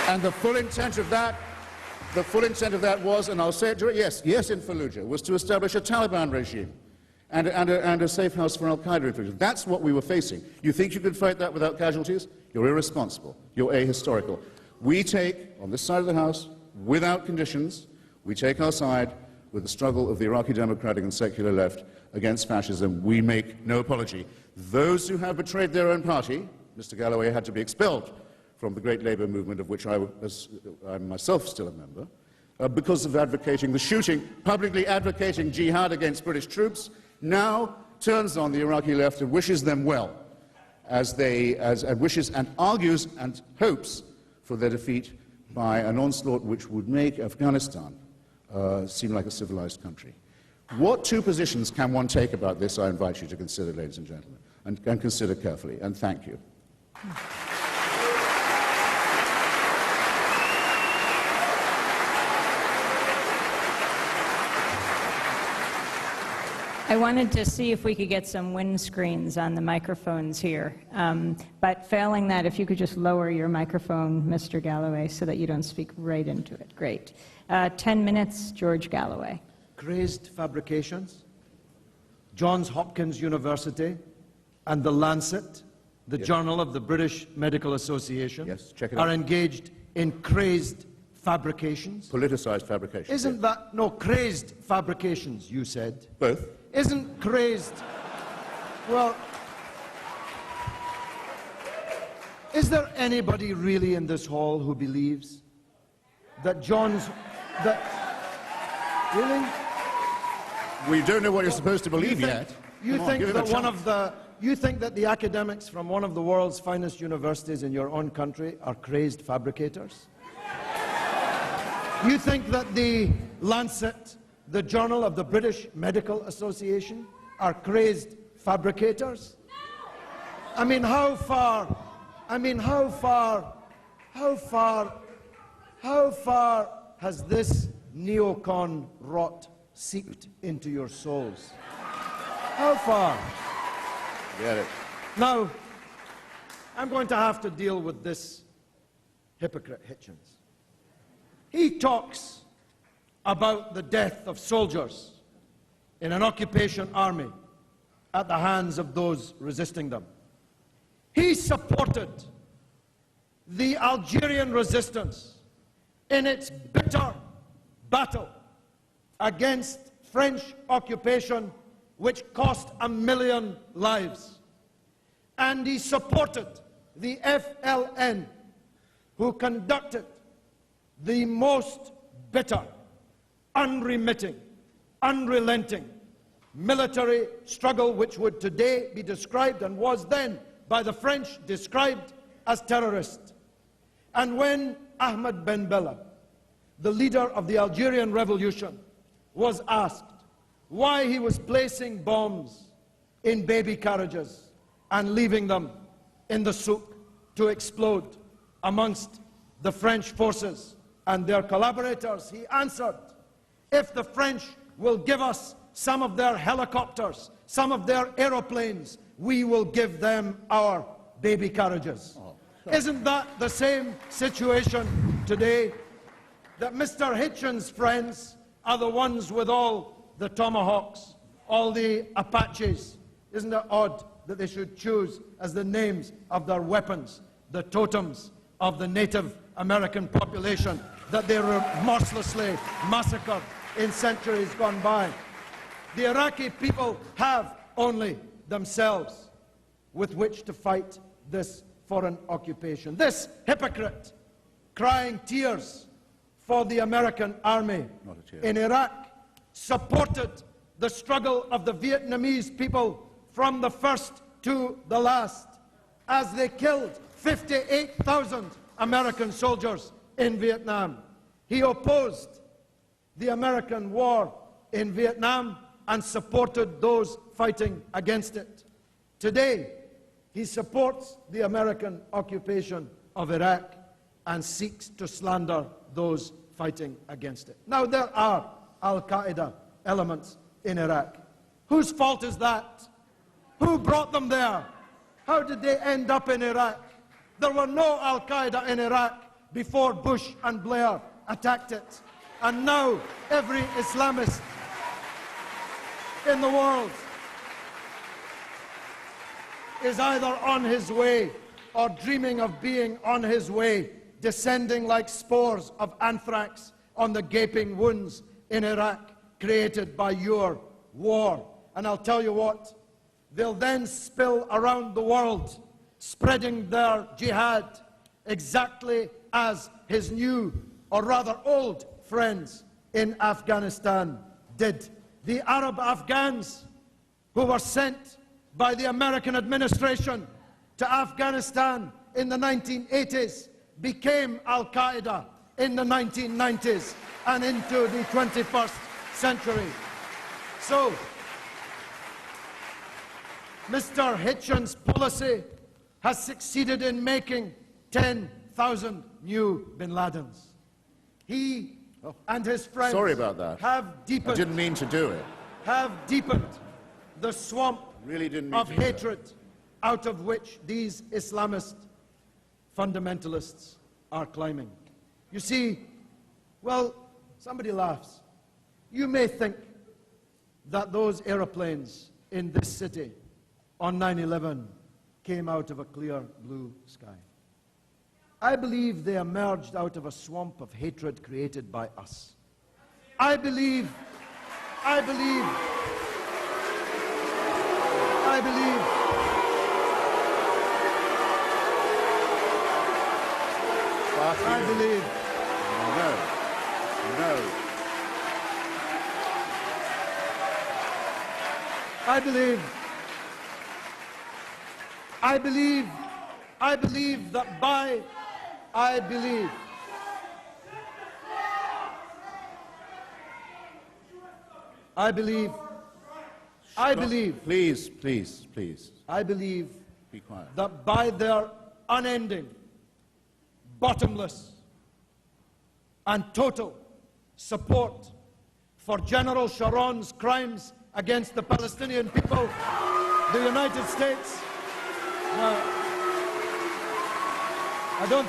And the full intent of that was, and I'll say it directly, yes, in Fallujah, was to establish a Taliban regime and a safe house for al-Qaeda in Fallujah. That's what we were facing. You think you could fight that without casualties? You're irresponsible. You're ahistorical. We take, on this side of the House, without conditions, we take our side with the struggle of the Iraqi democratic and secular left against fascism. We make no apology. Those who have betrayed their own party, Mr. Galloway had to be expelled from the great labor movement of which I'm myself still a member, because of advocating the shooting, publicly advocating jihad against British troops, now turns on the Iraqi left and wishes them well, wishes and argues and hopes for their defeat by an onslaught which would make Afghanistan seem like a civilized country. What two positions can one take about this? I invite you to consider, ladies and gentlemen, and consider carefully, and thank you. I wanted to see if we could get some windscreens on the microphones here. But failing that, if you could just lower your microphone, Mr. Galloway, so that you don't speak right into it. Great. 10 minutes, George Galloway. Crazed fabrications, Johns Hopkins University, and The Lancet, the journal of the British Medical Association, check it are out. engaged in crazed fabrications. Politicized fabrication. Isn't that, no, crazed fabrications, you said. Both. Isn't crazed, well, is there anybody really in this hall who believes that really? We don't know what you're supposed to believe yet. You think that the academics from one of the world's finest universities in your own country are crazed fabricators? You think that the Lancet, the journal of the British Medical Association, are crazed fabricators? I mean, how far has this neocon rot seeped into your souls? How far? Get it. Now, I'm going to have to deal with this hypocrite Hitchens. He talks about the death of soldiers in an occupation army at the hands of those resisting them. He supported the Algerian resistance in its bitter battle against French occupation, which cost 1 million lives. And he supported the FLN, who conducted the most bitter, unremitting, unrelenting military struggle, which would today be described, and was then by the French described, as terrorist. And when Ahmed Ben Bella, the leader of the Algerian Revolution, was asked why he was placing bombs in baby carriages and leaving them in the souk to explode amongst the French forces and their collaborators, he answered, if the French will give us some of their helicopters, some of their aeroplanes, we will give them our baby carriages. Isn't that the same situation today? That Mr. Hitchens' friends are the ones with all the tomahawks, all the Apaches. Isn't it odd that they should choose as the names of their weapons the totems of the Native American population that they remorselessly massacred in centuries gone by? The Iraqi people have only themselves with which to fight this foreign occupation. This hypocrite crying tears for the American army in Iraq supported the struggle of the Vietnamese people from the first to the last, as they killed 58,000 American soldiers in Vietnam. He opposed the American war in Vietnam and supported those fighting against it. Today, he supports the American occupation of Iraq and seeks to slander those fighting against it. Now, there are Al-Qaeda elements in Iraq. Whose fault is that? Who brought them there? How did they end up in Iraq? There were no Al-Qaeda in Iraq before Bush and Blair attacked it. And now every Islamist in the world is either on his way or dreaming of being on his way, descending like spores of anthrax on the gaping wounds in Iraq created by your war. And I'll tell you what, they'll then spill around the world, spreading their jihad exactly as his new, or rather old, friends in Afghanistan did. The Arab Afghans who were sent by the American administration to Afghanistan in the 1980s became Al-Qaeda in the 1990s and into the 21st century. So, Mr. Hitchens' policy has succeeded in making 10,000 new Bin Ladens. He and his friends Sorry about that. have deepened. I didn't mean to do it. Have deepened the swamp of hatred out of which these Islamist fundamentalists are climbing. You see, well, somebody laughs. You may think that those aeroplanes in this city on 9/11 came out of a clear blue sky. I believe they emerged out of a swamp of hatred created by us. I believe Please. I believe Be quiet. that by their unending, bottomless, and total support for General Sharon's crimes against the Palestinian people, the United States. Now, I don't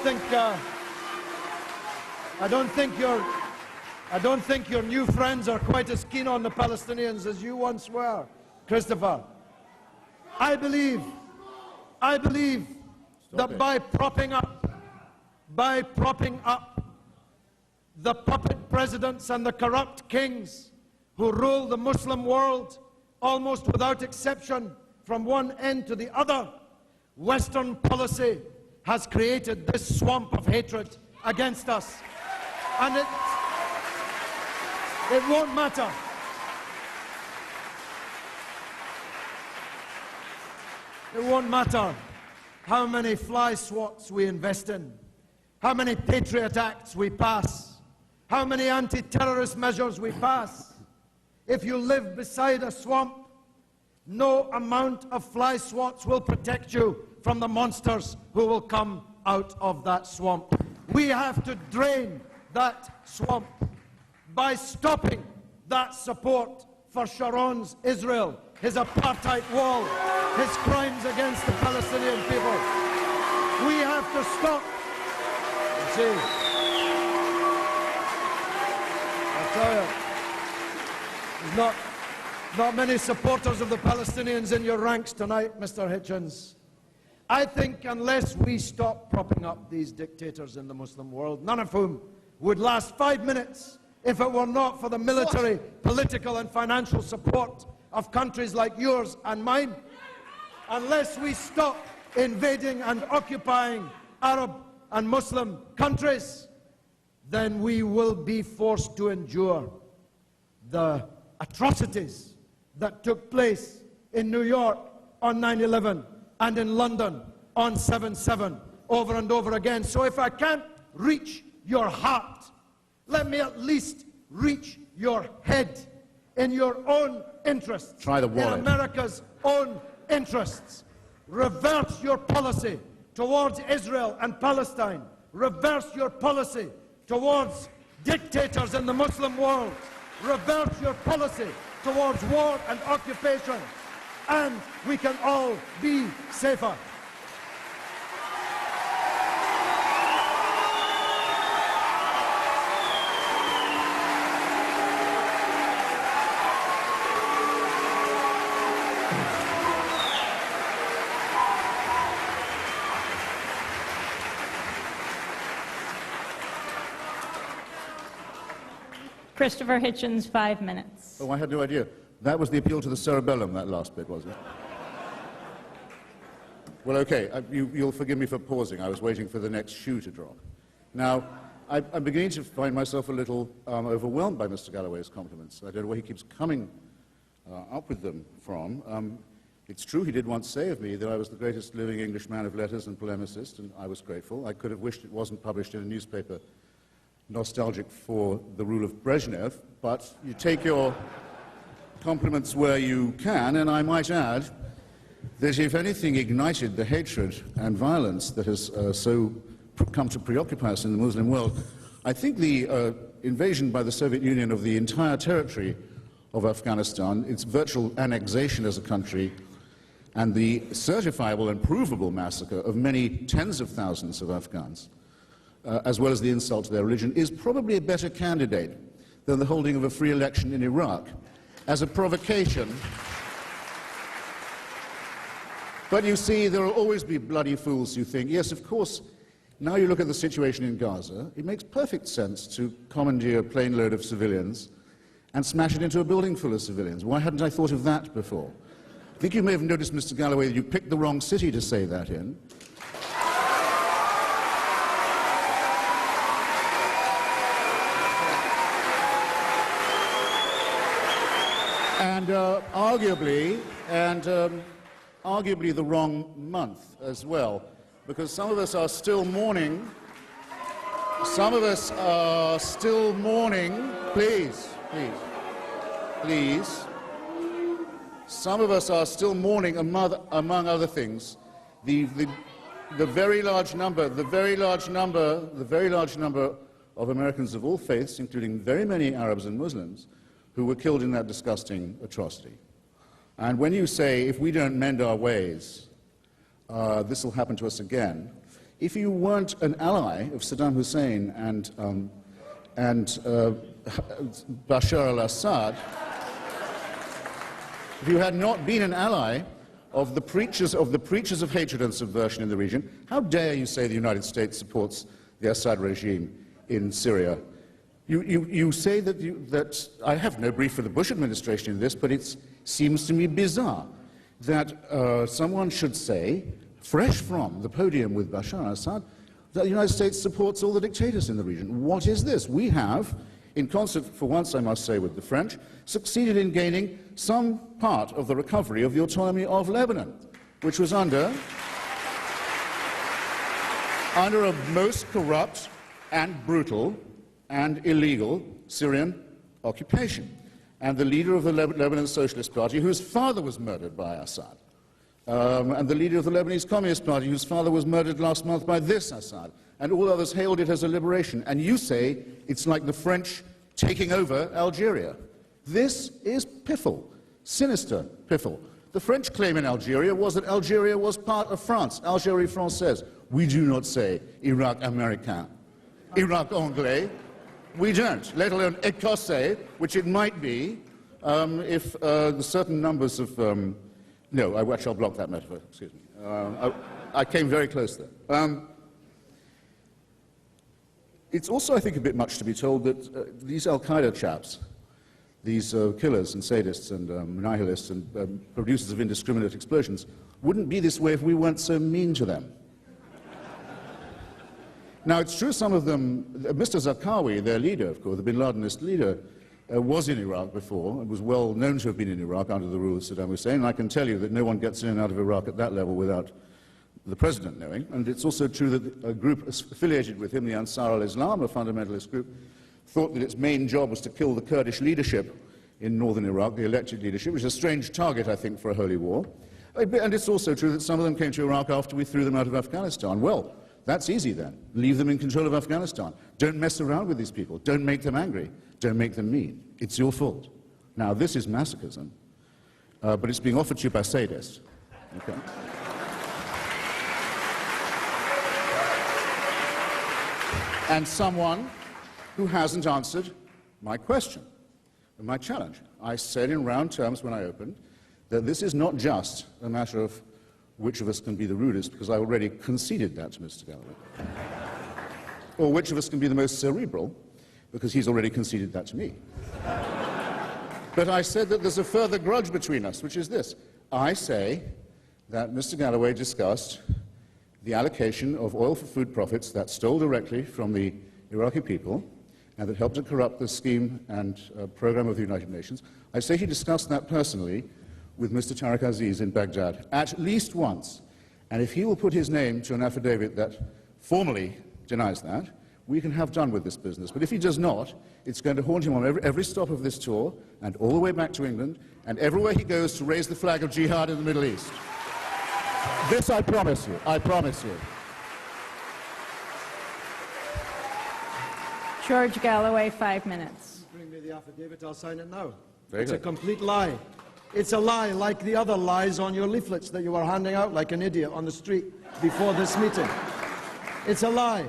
think your new friends are quite as keen on the Palestinians as you once were, Christopher. I believe that by propping up the puppet presidents and the corrupt kings who rule the Muslim world almost without exception from one end to the other, Western policy has created this swamp of hatred against us. And it won't matter. It won't matter how many fly swats we invest in, how many Patriot Acts we pass, how many anti-terrorist measures we pass. If you live beside a swamp, no amount of fly swats will protect you from the monsters who will come out of that swamp. We have to drain that swamp by stopping that support for Sharon's Israel, his apartheid wall, his crimes against the Palestinian people. We have to stop. You see, I tell you, there's not many supporters of the Palestinians in your ranks tonight, Mr. Hitchens. I think unless we stop propping up these dictators in the Muslim world, none of whom would last 5 minutes if it were not for the military, political and financial support of countries like yours and mine, unless we stop invading and occupying Arab and Muslim countries, then we will be forced to endure the atrocities that took place in New York on 9/11 and in London on 7/7 over and over again. So if I can't reach your heart, let me at least reach your head in your own interests, Try the wallet. in America's own interests. Reverse your policy towards Israel and Palestine. Reverse your policy towards dictators in the Muslim world. Reverse your policy towards war and occupation, and we can all be safer. Christopher Hitchens, 5 minutes. Oh, I had no idea. That was the appeal to the cerebellum, that last bit, was it? Well, okay, you'll forgive me for pausing. I was waiting for the next shoe to drop. Now, I'm beginning to find myself a little overwhelmed by Mr. Galloway's compliments. I don't know where he keeps coming up with them from. It's true he did once say of me that I was the greatest living English man of letters and polemicist, and I was grateful. I could have wished it wasn't published in a newspaper nostalgic for the rule of Brezhnev, but you take your compliments where you can, and I might add that if anything ignited the hatred and violence that has so come to preoccupy us in the Muslim world, I think the invasion by the Soviet Union of the entire territory of Afghanistan, its virtual annexation as a country, and the certifiable and provable massacre of many tens of thousands of Afghans, as well as the insult to their religion, is probably a better candidate than the holding of a free election in Iraq as a provocation. But you see, there will always be bloody fools who think, yes, of course, now you look at the situation in Gaza, it makes perfect sense to commandeer a plane load of civilians and smash it into a building full of civilians. Why hadn't I thought of that before? I think you may have noticed, Mr. Galloway, that you picked the wrong city to say that in. And arguably the wrong month as well, because some of us are still mourning. Some of us are still mourning. Please. Some of us are still mourning, among other things, the very large number of Americans of all faiths, including very many Arabs and Muslims, who were killed in that disgusting atrocity. And when you say, if we don't mend our ways, this will happen to us again, if you weren't an ally of Saddam Hussein and Bashar al-Assad, if you had not been an ally of the preachers of hatred and subversion in the region, how dare you say the United States supports the Assad regime in Syria? You say that I have no brief for the Bush administration in this, but it seems to me bizarre that someone should say, fresh from the podium with Bashar al-Assad, that the United States supports all the dictators in the region. What is this? We have, in concert, for once I must say, with the French, succeeded in gaining some part of the recovery of the autonomy of Lebanon, which was under a most corrupt and brutal and illegal Syrian occupation. And the leader of the Lebanon Socialist Party, whose father was murdered by Assad, and the leader of the Lebanese Communist Party, whose father was murdered last month by this Assad, and all others hailed it as a liberation. And you say it's like the French taking over Algeria. This is piffle, sinister piffle. The French claim in Algeria was that Algeria was part of France, Algérie française. We do not say Iraq américain, Iraq anglais. We don't, let alone Écossais, which it might be if the certain numbers of... no, I shall block that metaphor, excuse me. I came very close there. It's also, I think, a bit much to be told that these Al-Qaeda chaps, these killers and sadists and nihilists and producers of indiscriminate explosions, wouldn't be this way if we weren't so mean to them. Now, it's true some of them, Mr. Zarqawi, their leader, of course, the bin Ladenist leader, was in Iraq before, and was well known to have been in Iraq under the rule of Saddam Hussein, and I can tell you that no one gets in and out of Iraq at that level without the president knowing. And it's also true that a group affiliated with him, the Ansar al-Islam, a fundamentalist group, thought that its main job was to kill the Kurdish leadership in northern Iraq, the elected leadership, which is a strange target, I think, for a holy war. And it's also true that some of them came to Iraq after we threw them out of Afghanistan. Well, that's easy then. Leave them in control of Afghanistan. Don't mess around with these people. Don't make them angry. Don't make them mean. It's your fault. Now, this is masochism, but it's being offered to you by sadists. Okay? And someone who hasn't answered my question and my challenge. I said in round terms when I opened that this is not just a matter of which of us can be the rudest, because I already conceded that to Mr. Galloway. Or which of us can be the most cerebral, because he's already conceded that to me. But I said that there's a further grudge between us, which is this. I say that Mr. Galloway discussed the allocation of oil for food profits that stole directly from the Iraqi people and that helped to corrupt the scheme and program of the United Nations. I say he discussed that personally with Mr. Tariq Aziz in Baghdad at least once. And if he will put his name to an affidavit that formally denies that, we can have done with this business. But if he does not, it's going to haunt him on every stop of this tour and all the way back to England and everywhere he goes to raise the flag of jihad in the Middle East. This I promise you. I promise you. George Galloway, 5 minutes. Bring me the affidavit, I'll sign it now. Very It's a good. complete lie. It's a lie like the other lies on your leaflets that you were handing out like an idiot on the street before this meeting. It's a lie.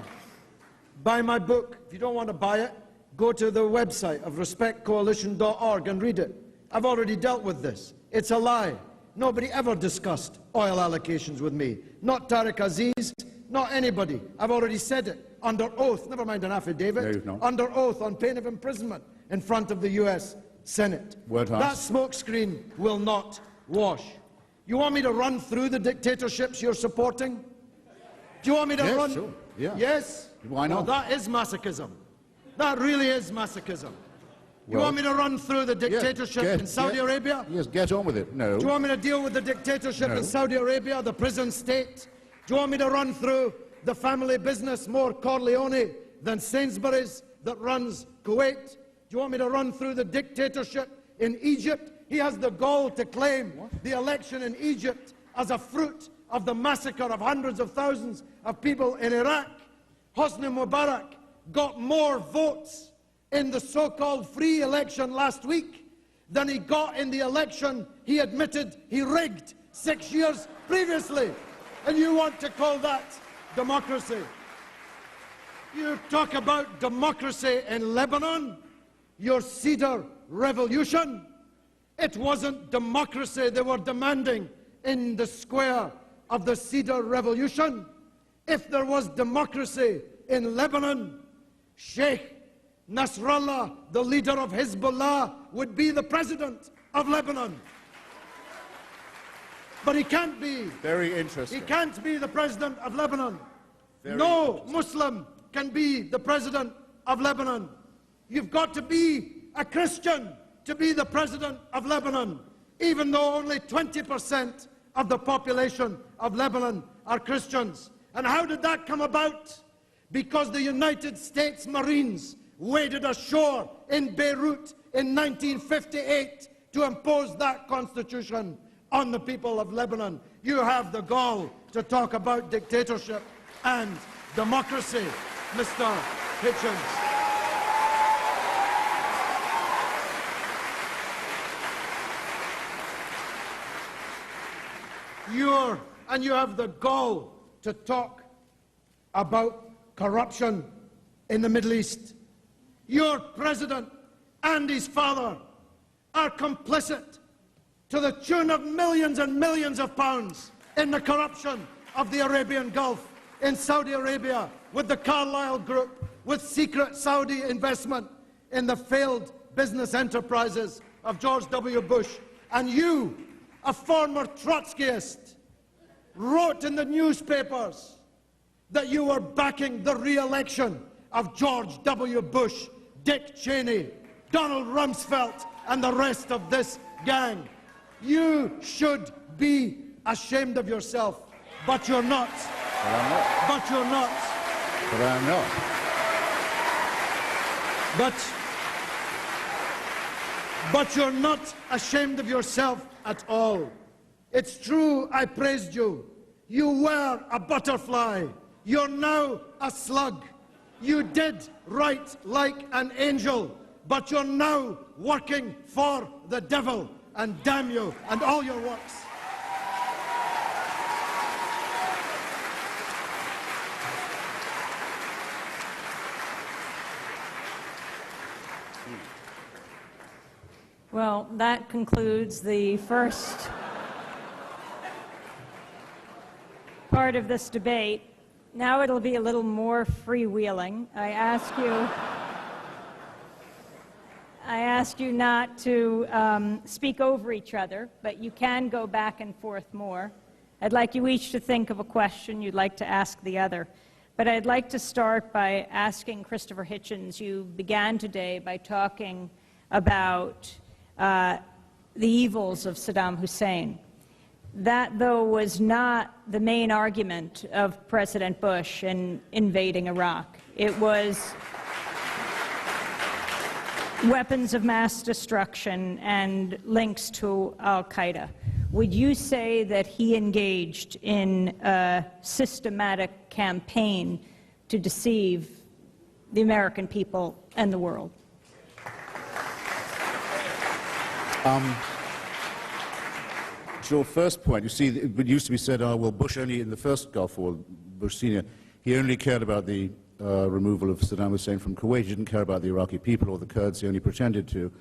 Buy my book. If you don't want to buy it, go to the website of respectcoalition.org and read it. I've already dealt with this. It's a lie. Nobody ever discussed oil allocations with me. Not Tariq Aziz, not anybody. I've already said it under oath, never mind an affidavit, No, you've not. under oath on pain of imprisonment in front of the US Senate. Word That pass. smokescreen will not wash. You want me to run through the dictatorships you're supporting? Do you want me to Yes, run? sure. Yeah. Yes? Why not? Well, that is masochism. That really is masochism. You Well, want me to run through the dictatorship in Saudi Arabia? Yes, get on with it. No. Do you want me to deal with the dictatorship No. in Saudi Arabia, the prison state? Do you want me to run through the family business more Corleone than Sainsbury's that runs Kuwait? Do you want me to run through the dictatorship in Egypt? He has the gall to claim the election in Egypt as a fruit of the massacre of hundreds of thousands of people in Iraq. Hosni Mubarak got more votes in the so-called free election last week than he got in the election he admitted he rigged 6 years previously. And you want to call that democracy? You talk about democracy in Lebanon, your Cedar Revolution. It wasn't democracy they were demanding in the square of the Cedar Revolution. If there was democracy in Lebanon, Sheikh Nasrallah, the leader of Hezbollah, would be the president of Lebanon. But he can't be. Very interesting. He can't be the president of Lebanon. Very No Muslim can be the president of Lebanon. You've got to be a Christian to be the president of Lebanon, even though only 20% of the population of Lebanon are Christians. And how did that come about? Because the United States Marines waded ashore in Beirut in 1958 to impose that constitution on the people of Lebanon. You have the gall to talk about dictatorship and democracy, Mr. Hitchens. And you have the gall to talk about corruption in the Middle East. Your president and his father are complicit to the tune of millions and millions of pounds in the corruption of the Arabian Gulf, in Saudi Arabia, with the Carlyle Group, with secret Saudi investment in the failed business enterprises of George W. Bush. And you, a former Trotskyist, wrote in the newspapers that you were backing the re-election of George W. Bush, Dick Cheney, Donald Rumsfeld, and the rest of this gang. You should be ashamed of yourself, but you're not. But I'm not. But you're not. But I'm not. But you're not ashamed of yourself at all. It's true, I praised you. You were a butterfly. You're now a slug. You did right like an angel, but you're now working for the devil. And damn you and all your works. Well, that concludes the first part of this debate. Now it'll be a little more freewheeling. I ask you not to speak over each other, but you can go back and forth more. I'd like you each to think of a question you'd like to ask the other. But I'd like to start by asking Christopher Hitchens. You began today by talking about the evils of Saddam Hussein. That, though, was not the main argument of President Bush in invading Iraq. It was weapons of mass destruction and links to al-Qaeda. Would you say that he engaged in a systematic campaign to deceive the American people and the world? To your first point, you see, it used to be said, oh, well, Bush only, in the first Gulf War, Bush Sr., he only cared about the removal of Saddam Hussein from Kuwait. He didn't care about the Iraqi people or the Kurds. He only pretended to.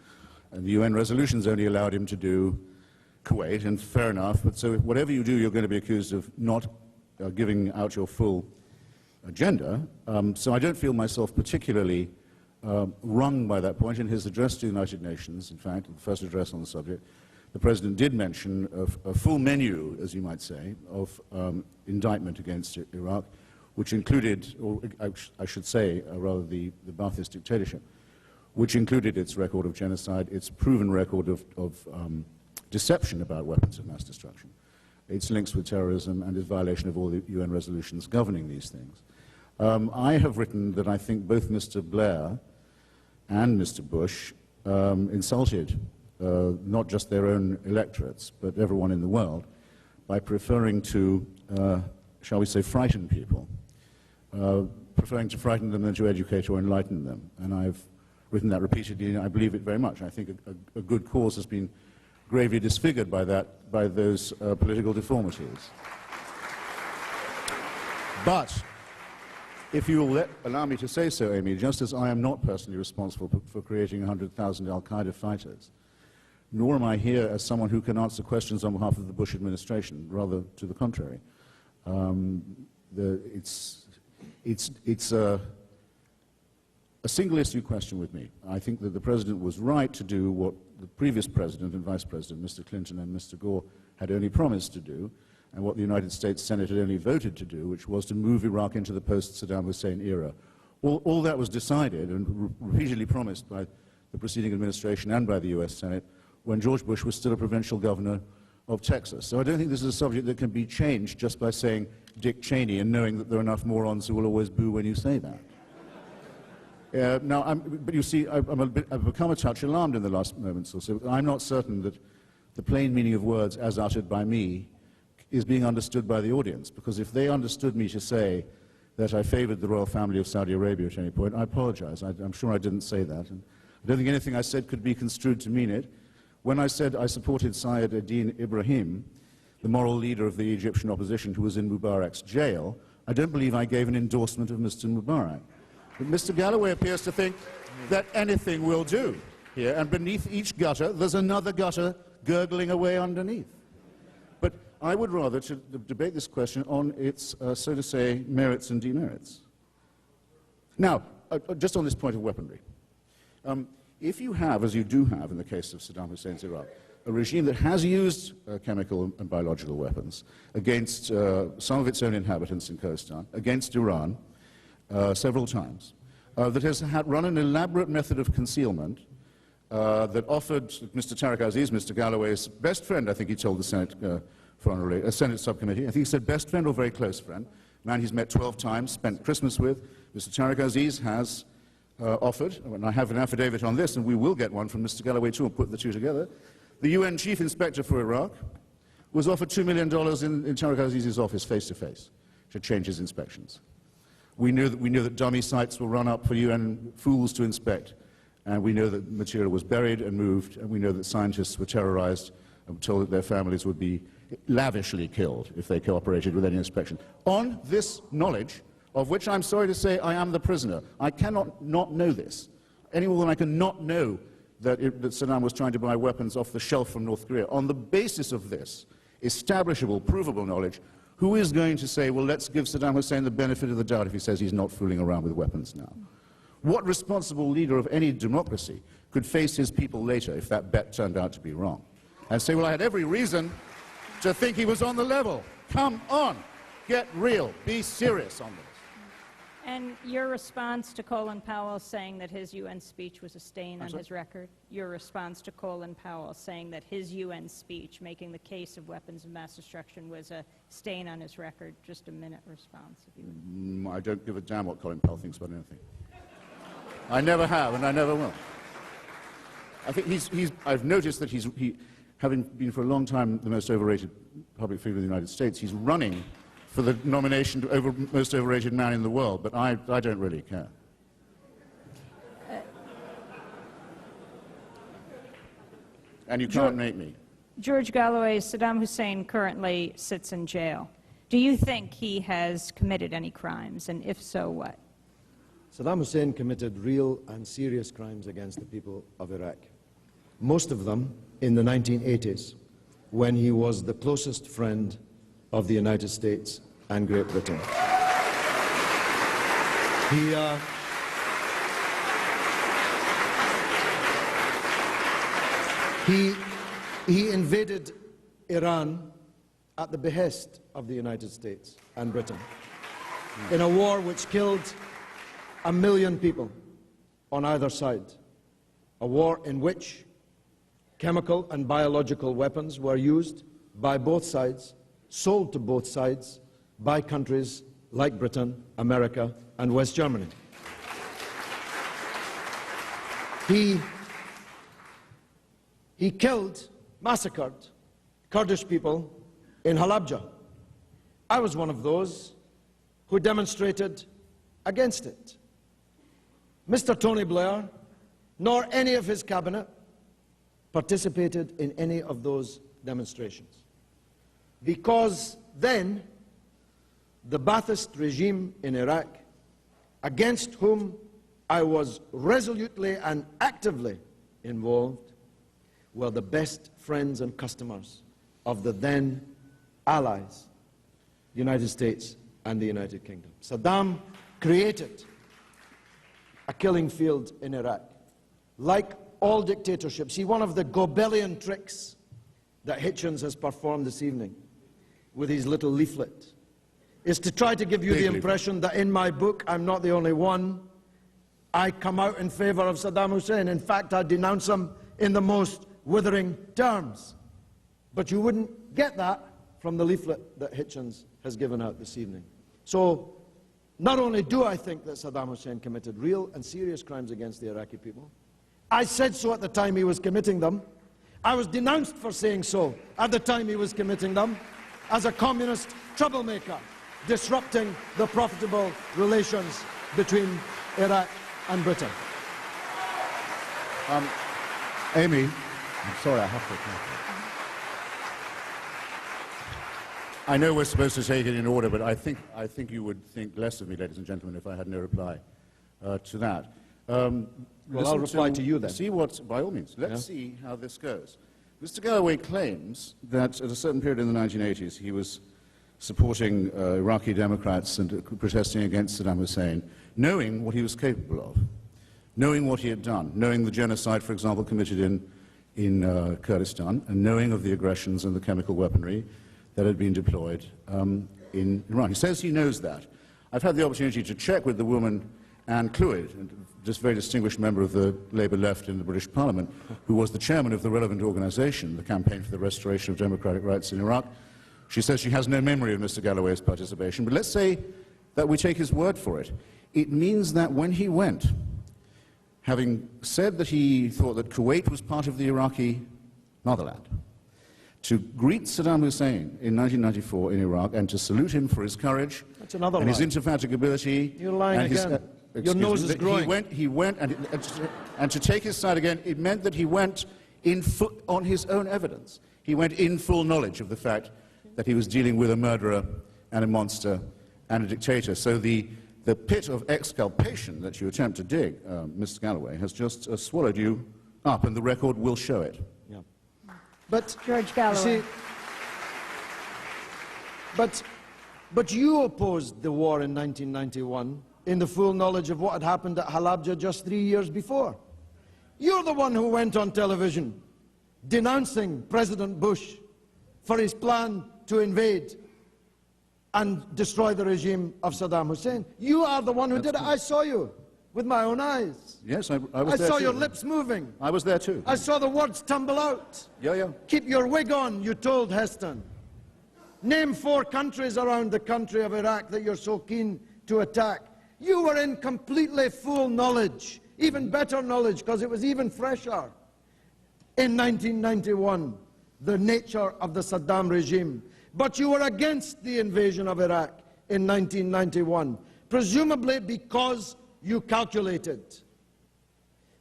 And the UN resolutions only allowed him to do Kuwait, and fair enough. But so whatever you do, you're going to be accused of not giving out your full agenda. So I don't feel myself particularly wrung by that point. In his address to the United Nations, in fact, the first address on the subject, the President did mention a full menu, as you might say, of indictment against Iraq, which included, or I should say, rather the Ba'athist dictatorship, which included its record of genocide, its proven record of deception about weapons of mass destruction, its links with terrorism, and its violation of all the UN resolutions governing these things. I have written that I think both Mr. Blair and Mr. Bush insulted not just their own electorates, but everyone in the world, by preferring to, shall we say, frighten people, preferring to frighten them than to educate or enlighten them. And I've written that repeatedly, and I believe it very much. I think a good cause has been gravely disfigured by that, by those political deformities. But if you will allow me to say so, Amy, just as I am not personally responsible for creating 100,000 al-Qaeda fighters, nor am I here as someone who can answer questions on behalf of the Bush administration, rather to the contrary. It's a single-issue question with me. I think that the President was right to do what the previous President and Vice President, Mr. Clinton and Mr. Gore, had only promised to do, and what the United States Senate had only voted to do, which was to move Iraq into the post-Saddam Hussein era. All that was decided and repeatedly promised by the preceding administration and by the US Senate when George Bush was still a provincial governor of Texas. So I don't think this is a subject that can be changed just by saying Dick Cheney and knowing that there are enough morons who will always boo when you say that. But you see, I've become a touch alarmed in the last moments or so. I'm not certain that the plain meaning of words as uttered by me is being understood by the audience, because if they understood me to say that I favored the royal family of Saudi Arabia at any point, I apologize. I'm sure I didn't say that. And I don't think anything I said could be construed to mean it. When I said I supported Syed ad-Din Ibrahim, the moral leader of the Egyptian opposition who was in Mubarak's jail, I don't believe I gave an endorsement of Mr. Mubarak. But Mr. Galloway appears to think that anything will do here, and beneath each gutter, there's another gutter gurgling away underneath. But I would rather to debate this question on its, so to say, merits and demerits. Now, just on this point of weaponry. If you have, as you do have in the case of Saddam Hussein's Iraq, a regime that has used chemical and biological weapons against some of its own inhabitants in Khorasan, against Iran, several times, that has run an elaborate method of concealment that offered Mr. Tariq Aziz, Mr. Galloway's best friend, I think he told the Senate, Senate subcommittee, I think he said best friend or very close friend, man he's met 12 times, spent Christmas with. Mr. Tariq Aziz has offered, and I have an affidavit on this, and we will get one from Mr. Galloway too, and put the two together. The UN Chief Inspector for Iraq was offered $2 million in Tariq Aziz's office face-to-face to change his inspections. We knew that dummy sites were run up for UN fools to inspect, and we know that material was buried and moved, and we know that scientists were terrorized and told that their families would be lavishly killed if they cooperated with any inspection. On this knowledge, of which I'm sorry to say I am the prisoner, I cannot not know this. Any more than I can not know that Saddam was trying to buy weapons off the shelf from North Korea. On the basis of this establishable, provable knowledge, who is going to say, well, let's give Saddam Hussein the benefit of the doubt if he says he's not fooling around with weapons now? What responsible leader of any democracy could face his people later if that bet turned out to be wrong? And say, well, I had every reason to think he was on the level. Come on, get real, be serious on this. And your response to Colin Powell saying that his UN speech was a stain on his record? Your response to Colin Powell saying that his UN speech, making the case of weapons of mass destruction, was a stain on his record? Just a minute response, if you would. I don't give a damn what Colin Powell thinks about anything. I never have, and I never will. I think I've noticed that having been for a long time the most overrated public figure in the United States, he's running for the nomination to most overrated man in the world, but I don't really care. and you can't make me. George Galloway, Saddam Hussein currently sits in jail. Do you think he has committed any crimes, and if so, what? Saddam Hussein committed real and serious crimes against the people of Iraq. Most of them in the 1980s, when he was the closest friend of the United States and Great Britain. He invaded Iran at the behest of the United States and Britain in a war which killed 1 million people on either side, a war in which chemical and biological weapons were used by both sides, sold to both sides by countries like Britain, America, and West Germany. He killed, massacred Kurdish people in Halabja. I was one of those who demonstrated against it. Mr. Tony Blair, nor any of his cabinet, participated in any of those demonstrations. Because then, the Ba'athist regime in Iraq, against whom I was resolutely and actively involved, were the best friends and customers of the then allies, the United States and the United Kingdom. Saddam created a killing field in Iraq. Like all dictatorships, see, one of the Goebbelian tricks that Hitchens has performed this evening with his little leaflet is to try to give you the impression that in my book, I'm not the only one. I come out in favor of Saddam Hussein. In fact, I denounce him in the most withering terms. But you wouldn't get that from the leaflet that Hitchens has given out this evening. So, not only do I think that Saddam Hussein committed real and serious crimes against the Iraqi people, I said so at the time he was committing them. I was denounced for saying so at the time he was committing them as a communist troublemaker, disrupting the profitable relations between Iraq and Britain. Amy, I'm sorry, I have to. I know we're supposed to take it in order, but I think you would think less of me, ladies and gentlemen, if I had no reply to that. Well, I'll reply to you then. See what, by all means, let's see how this goes. Mr. Galloway claims that at a certain period in the 1980s he was supporting Iraqi Democrats and protesting against Saddam Hussein, knowing what he was capable of, knowing what he had done, knowing the genocide, for example, committed in Kurdistan, and knowing of the aggressions and the chemical weaponry that had been deployed in Iran. He says he knows that. I've had the opportunity to check with the woman Anne Clwyd, this very distinguished member of the Labour left in the British Parliament, who was the chairman of the relevant organisation, the Campaign for the Restoration of Democratic Rights in Iraq. She says she has no memory of Mr. Galloway's participation, but let's say that we take his word for it. It means that when he went, having said that he thought that Kuwait was part of the Iraqi motherland, to greet Saddam Hussein in 1994 in Iraq and to salute him for his courage and his indefatigability. You're lying and his, again. Your nose is growing. He went and to take his side again, it meant that he went on his own evidence. He went in full knowledge of the fact that he was dealing with a murderer and a monster and a dictator. So the pit of exculpation that you attempt to dig, Mr. Galloway, has just swallowed you up, and the record will show it. Yeah. But George Galloway. See, but you opposed the war in 1991 in the full knowledge of what had happened at Halabja just 3 years before. You're the one who went on television denouncing President Bush for his plan to invade and destroy the regime of Saddam Hussein. You are the one who did it. I saw you with my own eyes. Yes, I was there I saw too. your lips moving. I was there too. I saw the words tumble out. Yeah. Keep your wig on, you told Heston. Name 4 countries around the country of Iraq that you're so keen to attack. You were in completely full knowledge, even better knowledge, because it was even fresher. In 1991, the nature of the Saddam regime. But you were against the invasion of Iraq in 1991, presumably because you calculated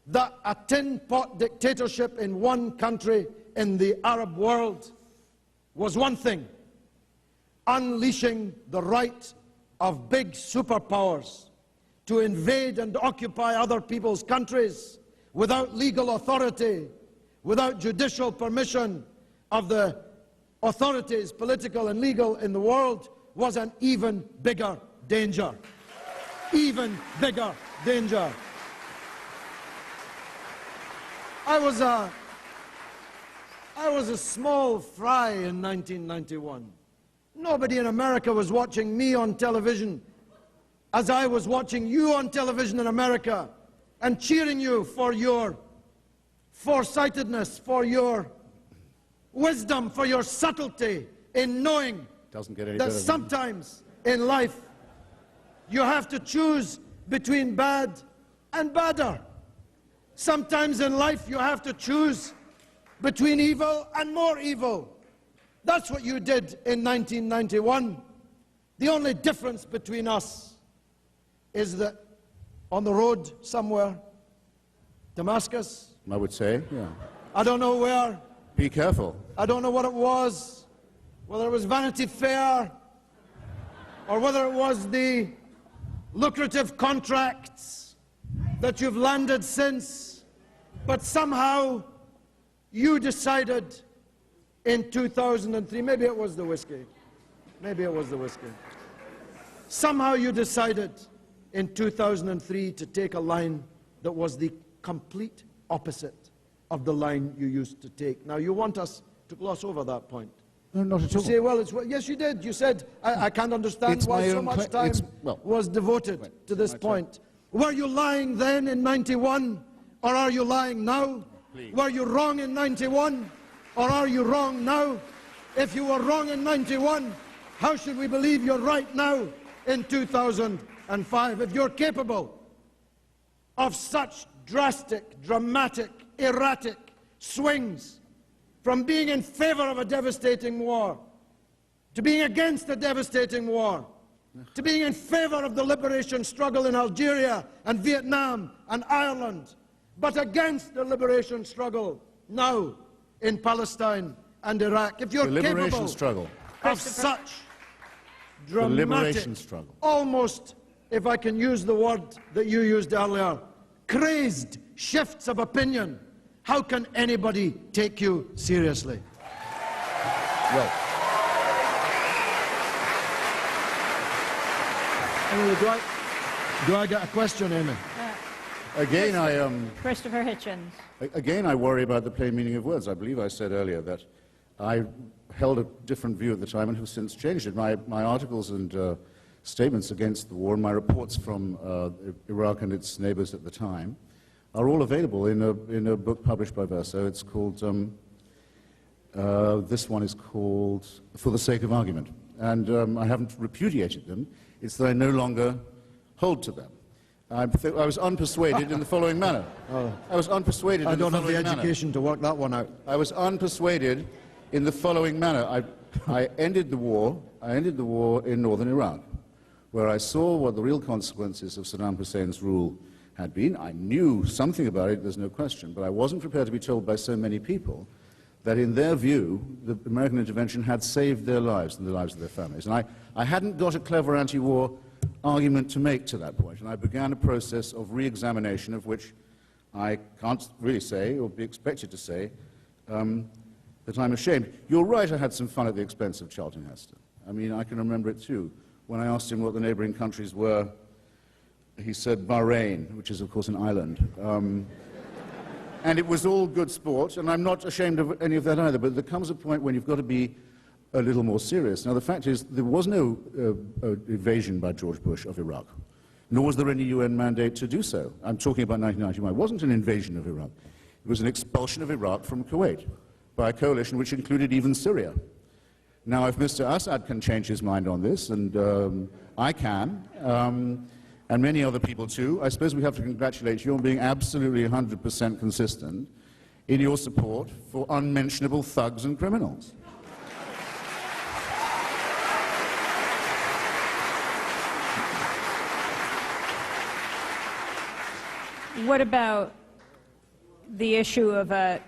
that a tin pot dictatorship in one country in the Arab world was one thing: unleashing the right of big superpowers to invade and occupy other people's countries without legal authority, without judicial permission of the authorities, political and legal, in the world, was an even bigger danger. Even bigger danger. I was a small fry in 1991. Nobody in America was watching me on television as I was watching you on television in America and cheering you for your foresightedness, for your wisdom, for your subtlety in knowing that sometimes in life you have to choose between bad and badder. Sometimes in life you have to choose between evil and more evil. That's what you did in 1991. The only difference between us is that on the road somewhere, Damascus, I would say, yeah. I don't know where. Be careful. I don't know what it was, whether it was Vanity Fair or whether it was the lucrative contracts that you've landed since, but somehow you decided in 2003, maybe it was the whiskey, somehow you decided in 2003 to take a line that was the complete opposite of the line you used to take. Now you want us to gloss over that point. No, not at all. You say, well, yes, you did. You said, I can't understand why so much time was devoted to this point. Were you lying then in 91, or are you lying now? Please. Were you wrong in 91, or are you wrong now? If you were wrong in 91, how should we believe you're right now in 2005? If you're capable of such drastic, dramatic, erratic swings from being in favor of a devastating war to being against a devastating war to being in favor of the liberation struggle in Algeria and Vietnam and Ireland, but against the liberation struggle now in Palestine and Iraq. If you're capable of such dramatic, almost, if I can use the word that you used earlier, crazed shifts of opinion, how can anybody take you seriously? Well, do I get a question, Amy? Again, Christopher Hitchens. Again, I worry about the plain meaning of words. I believe I said earlier that I held a different view at the time and have since changed it. My articles and statements against the war and my reports from Iraq and its neighbors at the time are all available in a book published by Verso. It's called, this one is called For the Sake of Argument. And I haven't repudiated them. It's that I no longer hold to them. I was unpersuaded in the following manner. I was unpersuaded I in the don't have following the manner. education to work that one out. I was unpersuaded in the following manner. I ended the war in northern Iraq, where I saw what the real consequences of Saddam Hussein's rule had been. I knew something about it, there's no question, but I wasn't prepared to be told by so many people that in their view, the American intervention had saved their lives and the lives of their families. And I hadn't got a clever anti-war argument to make to that point, and I began a process of re-examination of which I can't really say, or be expected to say, that I'm ashamed. You're right, I had some fun at the expense of Charlton Heston. I mean, I can remember it too. When I asked him what the neighboring countries were, he said Bahrain, which is, of course, an island. And it was all good sport, and I'm not ashamed of any of that either, but there comes a point when you've got to be a little more serious. Now, the fact is, there was no invasion by George Bush of Iraq, nor was there any UN mandate to do so. I'm talking about 1991. It wasn't an invasion of Iraq. It was an expulsion of Iraq from Kuwait by a coalition which included even Syria. Now, if Mr. Assad can change his mind on this, and I can, and many other people too, I suppose we have to congratulate you on being absolutely 100% consistent in your support for unmentionable thugs and criminals. What about the issue of a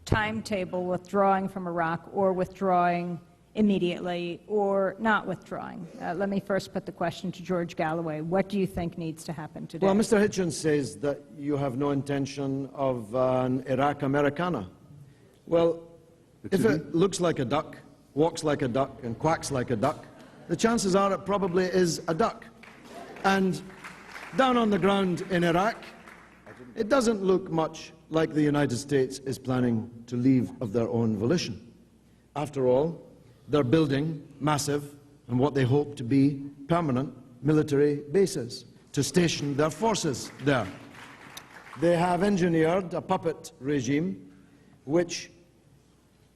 timetable withdrawing from Iraq or withdrawing immediately or not withdrawing? Let me first put the question to George Galloway. What do you think needs to happen today? Well, Mr. Hitchens says that you have no intention of an Iraq Americana. Well, if it looks like a duck, walks like a duck, and quacks like a duck, the chances are it probably is a duck. And down on the ground in Iraq, it doesn't look much like the United States is planning to leave of their own volition. After all, they're building massive and what they hope to be permanent military bases to station their forces there. They have engineered a puppet regime which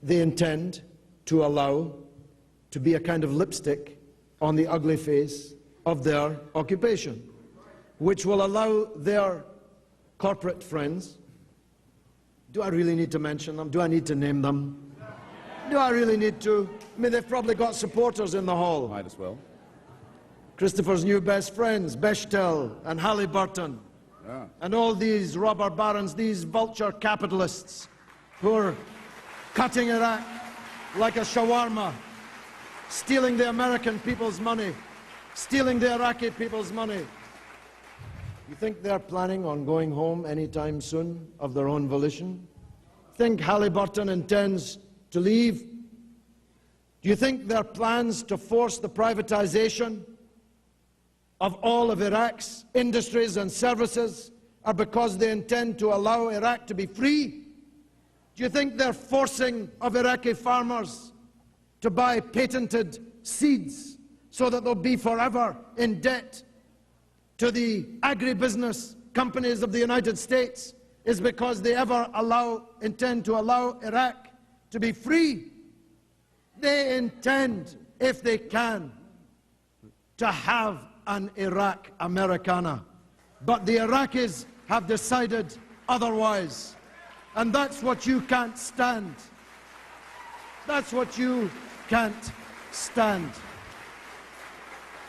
they intend to allow to be a kind of lipstick on the ugly face of their occupation, which will allow their corporate friends. Do I really need to mention them? Do I need to name them? Do I really need to? I mean, they've probably got supporters in the hall. Might as well. Christopher's new best friends, Bechtel and Halliburton, and all these robber barons, these vulture capitalists who are cutting Iraq like a shawarma, stealing the American people's money, stealing the Iraqi people's money. You think they're planning on going home anytime soon of their own volition? Think Halliburton intends to leave? Do you think their plans to force the privatization of all of Iraq's industries and services are because they intend to allow Iraq to be free? Do you think they're forcing of Iraqi farmers to buy patented seeds so that they'll be forever in debt to the agribusiness companies of the United States is because they intend to allow Iraq to be free? They intend, if they can, to have an Iraq Americana. But the Iraqis have decided otherwise. And that's what you can't stand. That's what you can't stand.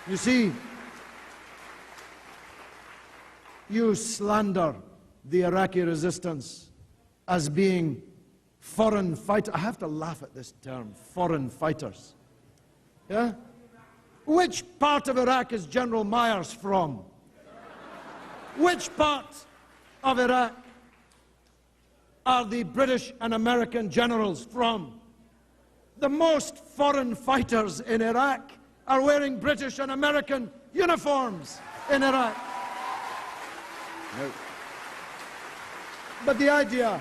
You see, you slander the Iraqi resistance as being foreign fighters. I have to laugh at this term, foreign fighters. Yeah? Which part of Iraq is General Myers from? Which part of Iraq are the British and American generals from? The most foreign fighters in Iraq are wearing British and American uniforms in Iraq. No. But the idea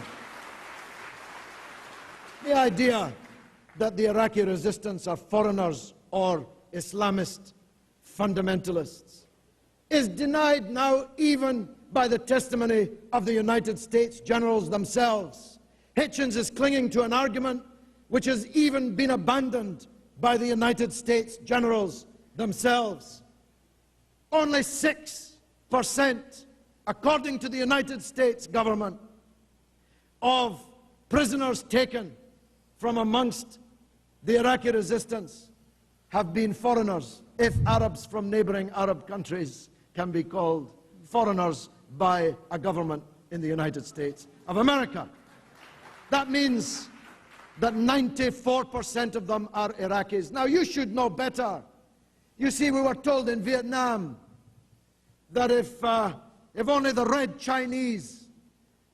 that the Iraqi resistance are foreigners or Islamist fundamentalists is denied now even by the testimony of the United States generals themselves. Hitchens is clinging to an argument which has even been abandoned by the United States generals themselves. Only 6%, according to the United States government, of prisoners taken from amongst the Iraqi resistance have been foreigners, if Arabs from neighboring Arab countries can be called foreigners by a government in the United States of America. That means that 94% of them are Iraqis. Now, you should know better. You see, we were told in Vietnam that if only the Red Chinese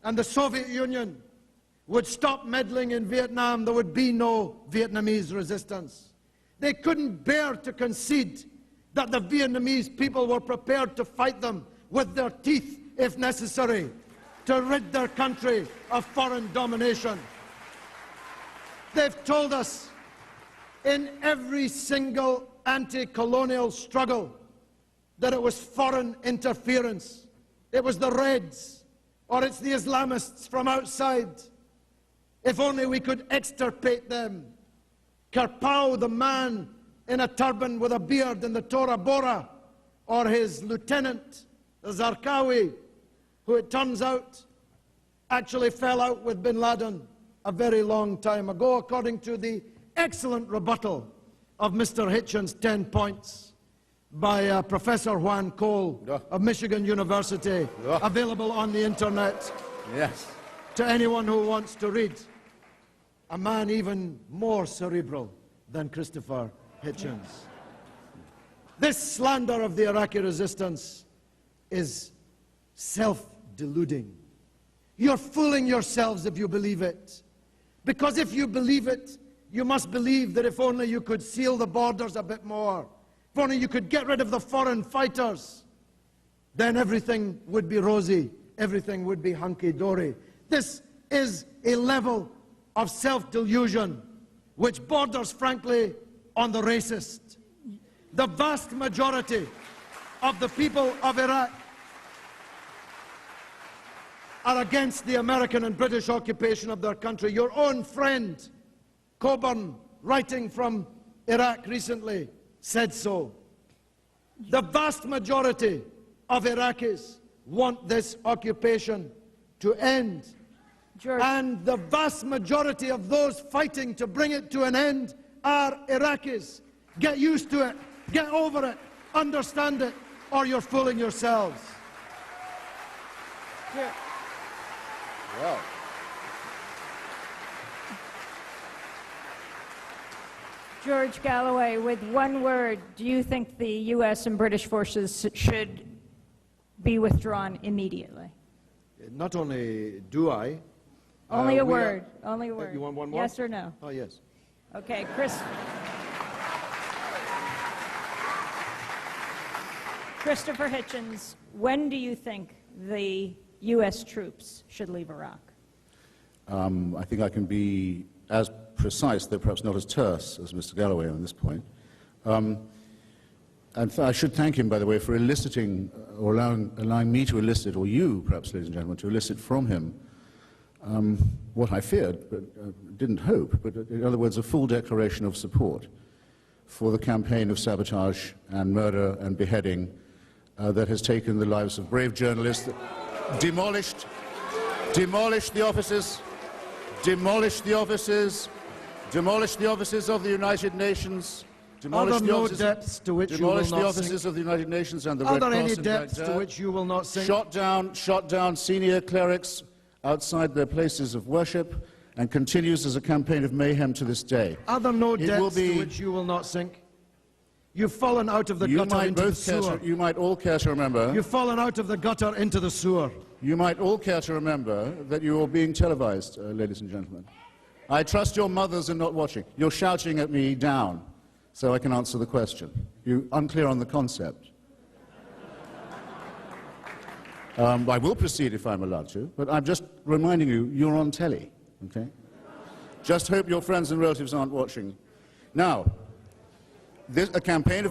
and the Soviet Union would stop meddling in Vietnam, there would be no Vietnamese resistance. They couldn't bear to concede that the Vietnamese people were prepared to fight them with their teeth, if necessary, to rid their country of foreign domination. They've told us in every single anti-colonial struggle that it was foreign interference. It was the Reds, or it's the Islamists from outside. If only we could extirpate them. Kerpow, the man in a turban with a beard in the Tora Bora, or his lieutenant, the Zarqawi, who it turns out actually fell out with bin Laden a very long time ago, according to the excellent rebuttal of Mr. Hitchens' 10 points by Professor Juan Cole of Michigan University, available on the internet to anyone who wants to read. a man even more cerebral than Christopher Hitchens. This slander of the Iraqi resistance is self-deluding. You're fooling yourselves if you believe it. Because if you believe it, you must believe that if only you could seal the borders a bit more, if only you could get rid of the foreign fighters, then everything would be rosy, everything would be hunky-dory. This is a level of self-delusion which borders, frankly, on the racist. The vast majority of the people of Iraq are against the American and British occupation of their country. Your own friend, Coburn, writing from Iraq recently, said so. The vast majority of Iraqis want this occupation to end. George. And the vast majority of those fighting to bring it to an end are Iraqis. Get used to it, get over it, understand it, or you're fooling yourselves. Here. Wow. George Galloway, with one word, do you think the U.S. and British forces should be withdrawn immediately? Not only do I... Only a word. Only a word. You want one more? Yes or no? Oh, yes. Okay, Christopher Hitchens, when do you think the U.S. troops should leave Iraq? I think I can be as precise, though perhaps not as terse, as Mr. Galloway on this point. And I should thank him, by the way, for eliciting, or allowing me to elicit, or you, perhaps, ladies and gentlemen, to elicit from him what I feared, but didn't hope, but in other words, a full declaration of support for the campaign of sabotage and murder and beheading that has taken the lives of brave journalists, demolished the offices of the United Nations, demolished the offices of the United Nations and the Red Cross in Baghdad, shot down senior clerics outside their places of worship, and continues as a campaign of mayhem to this day. Are there no depths to which you will not sink? You've fallen out of the gutter into the sewer. You might all care to remember. You've fallen out of the gutter into the sewer. You might all care to remember that you are being televised, ladies and gentlemen. I trust your mothers are not watching. You're shouting at me down so I can answer the question. You're unclear on the concept. I will proceed if I'm allowed to, but I'm just reminding you, you're on telly, okay? Just hope your friends and relatives aren't watching. Now, a campaign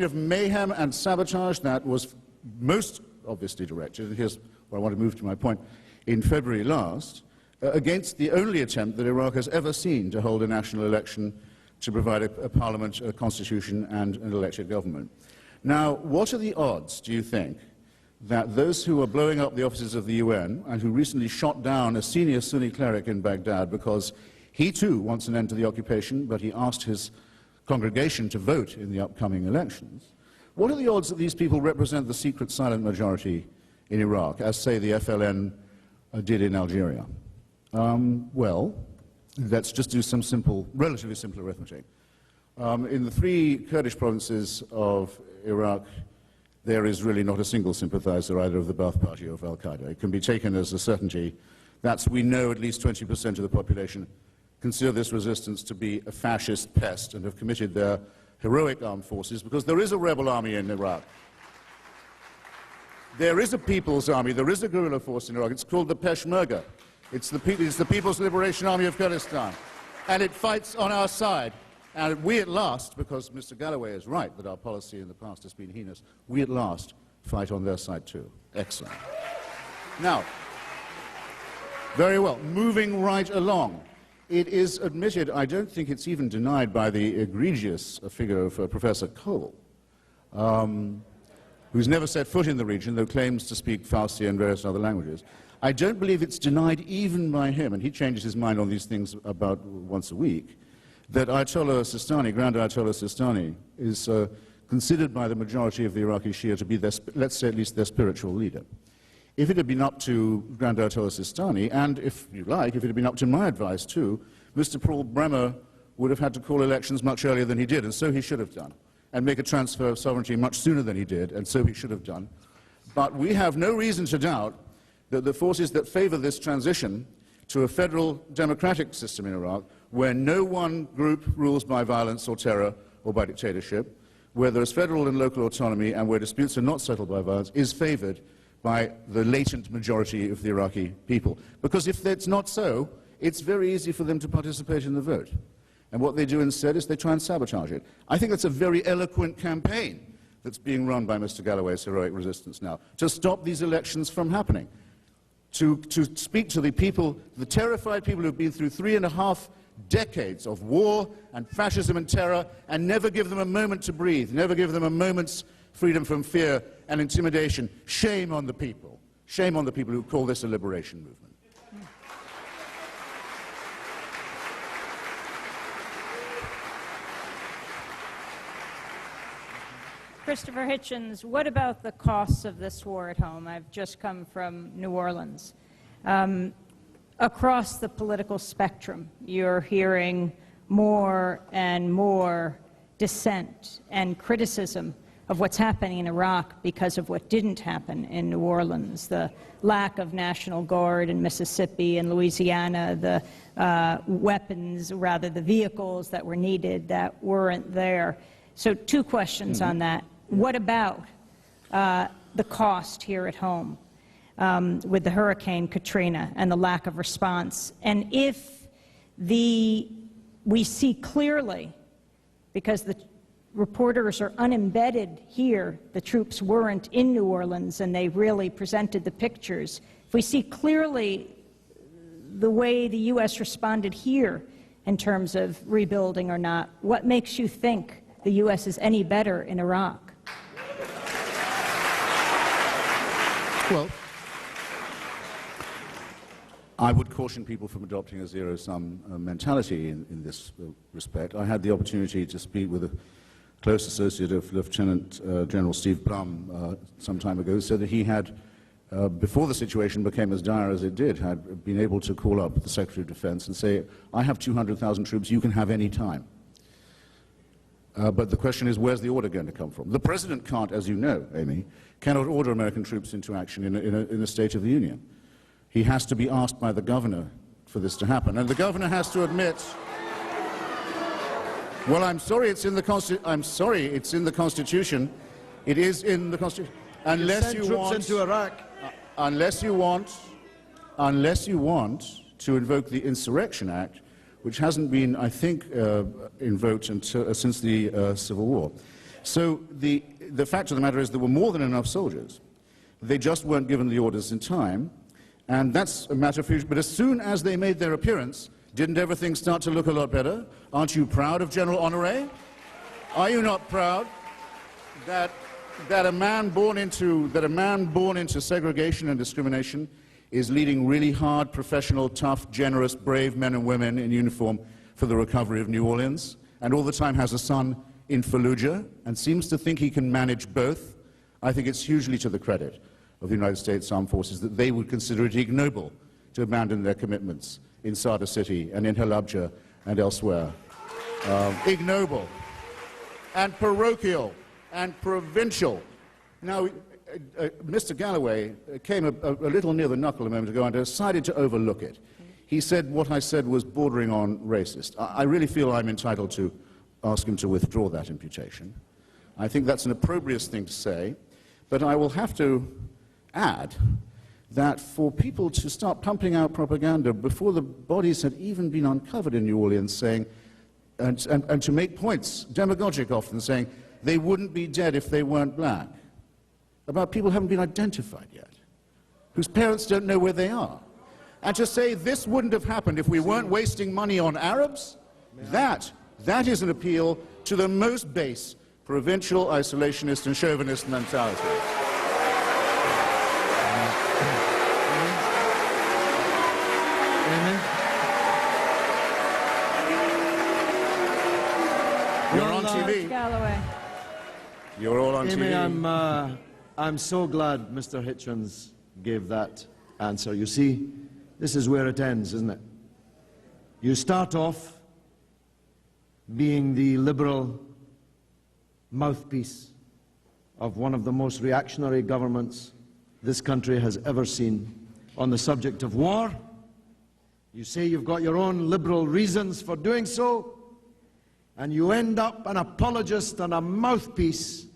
of mayhem and sabotage that was most obviously directed, and here's where I want to move to my point, in February last, against the only attempt that Iraq has ever seen to hold a national election to provide a parliament, a constitution, and an elected government. Now, what are the odds, do you think, that those who are blowing up the offices of the UN and who recently shot down a senior Sunni cleric in Baghdad because he too wants an end to the occupation, but he asked his congregation to vote in the upcoming elections, what are the odds that these people represent the secret silent majority in Iraq, as, say, the FLN did in Algeria? Well, let's just do some relatively simple arithmetic. In the 3 Kurdish provinces of Iraq, there is really not a single sympathizer either of the Ba'ath Party or of Al-Qaeda. It can be taken as a certainty that we know at least 20% of the population consider this resistance to be a fascist pest and have committed their heroic armed forces, because there is a rebel army in Iraq. There is a people's army, there is a guerrilla force in Iraq. It's called the Peshmerga. It's the People's Liberation Army of Kurdistan. And it fights on our side. And we at last, because Mr. Galloway is right that our policy in the past has been heinous, we at last fight on their side too. Excellent. Now, very well, moving right along. It is admitted, I don't think it's even denied by the egregious figure of Professor Cole, who's never set foot in the region, though claims to speak Farsi and various other languages. I don't believe it's denied even by him, and he changes his mind on these things about once a week, that Ayatollah Sistani, Grand Ayatollah Sistani, is considered by the majority of the Iraqi Shia to be, let's say, at least their spiritual leader. If it had been up to Grand Ayatollah Sistani, and if you like, if it had been up to my advice too, Mr. Paul Bremer would have had to call elections much earlier than he did, and so he should have done, and make a transfer of sovereignty much sooner than he did, and so he should have done. But we have no reason to doubt that the forces that favor this transition to a federal democratic system in Iraq, where no one group rules by violence or terror or by dictatorship, where there is federal and local autonomy, and where disputes are not settled by violence, is favored by the latent majority of the Iraqi people. Because if it's not so, it's very easy for them to participate in the vote. And what they do instead is they try and sabotage it. I think that's a very eloquent campaign that's being run by Mr. Galloway's heroic resistance now, to stop these elections from happening, to speak to the people, the terrified people who've been through 3.5 decades of war and fascism and terror, and never give them a moment to breathe, never give them a moment's freedom from fear and intimidation. Shame on the people. Shame on the people who call this a liberation movement. Christopher Hitchens, what about the costs of this war at home? I've just come from New Orleans. Across the political spectrum, you're hearing more and more dissent and criticism of what's happening in Iraq because of what didn't happen in New Orleans, the lack of National Guard in Mississippi and Louisiana, the weapons, rather the vehicles that were needed that weren't there. So 2 questions on that. What about the cost here at home with the Hurricane Katrina and the lack of response? And if we see clearly, because the reporters are unembedded here, the troops weren't in New Orleans and they really presented the pictures. If we see clearly the way the U.S. responded here in terms of rebuilding or not, what makes you think the U.S. is any better in Iraq? Well, I would caution people from adopting a zero-sum mentality in this respect. I had the opportunity to speak with a close associate of Lieutenant General Steve Blum some time ago, who said that he had, before the situation became as dire as it did, had been able to call up the Secretary of Defense and say, I have 200,000 troops, you can have any time. But the question is, where's the order going to come from? The President can't, as you know, Amy, cannot order American troops into action in a State of the Union. He has to be asked by the governor for this to happen. And the governor has to admit, well, I'm sorry, it's in the Constitution. It is in the Constitution. Unless you want into Iraq. Unless you want to invoke the Insurrection Act, which hasn't been, I think, invoked since the Civil War. So the fact of the matter is there were more than enough soldiers. They just weren't given the orders in time, and that's a matter of future. But as soon as they made their appearance, didn't everything start to look a lot better? Aren't you proud of General Honoré? Are you not proud that a man born into segregation and discrimination is leading really hard, professional, tough, generous, brave men and women in uniform for the recovery of New Orleans, and all the time has a son in Fallujah, and seems to think he can manage both? I think it's hugely to the credit of the United States Armed Forces that they would consider it ignoble to abandon their commitments in Sada City and in Halabja and elsewhere. Ignoble and parochial and provincial. Now, Mr. Galloway came a little near the knuckle a moment ago and decided to overlook it. He said what I said was bordering on racist. I really feel I'm entitled to ask him to withdraw that imputation. I think that's an opprobrious thing to say, but I will have to add that for people to start pumping out propaganda before the bodies had even been uncovered in New Orleans, saying, and to make points, demagogic often, saying they wouldn't be dead if they weren't black, about people who haven't been identified yet, whose parents don't know where they are. And to say this wouldn't have happened if we weren't wasting money on Arabs, that is an appeal to the most base provincial, isolationist and chauvinist mentality. You're on TV. Galloway. You're all on Amy, TV. I'm so glad, Mr. Hitchens, gave that answer. You see, this is where it ends, isn't it? You start off being the liberal mouthpiece of one of the most reactionary governments this country has ever seen on the subject of war. You say you've got your own liberal reasons for doing so, and you end up an apologist and a mouthpiece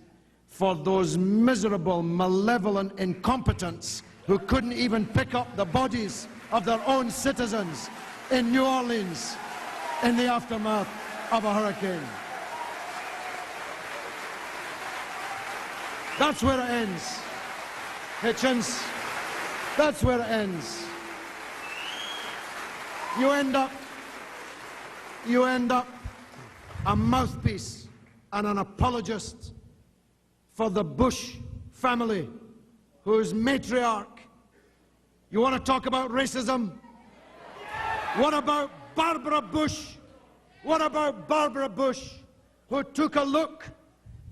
for those miserable, malevolent incompetents who couldn't even pick up the bodies of their own citizens in New Orleans in the aftermath of a hurricane. That's where it ends, Hitchens. That's where it ends. You end up a mouthpiece and an apologist for the Bush family, whose matriarch. You want to talk about racism? What about Barbara Bush? What about Barbara Bush, who took a look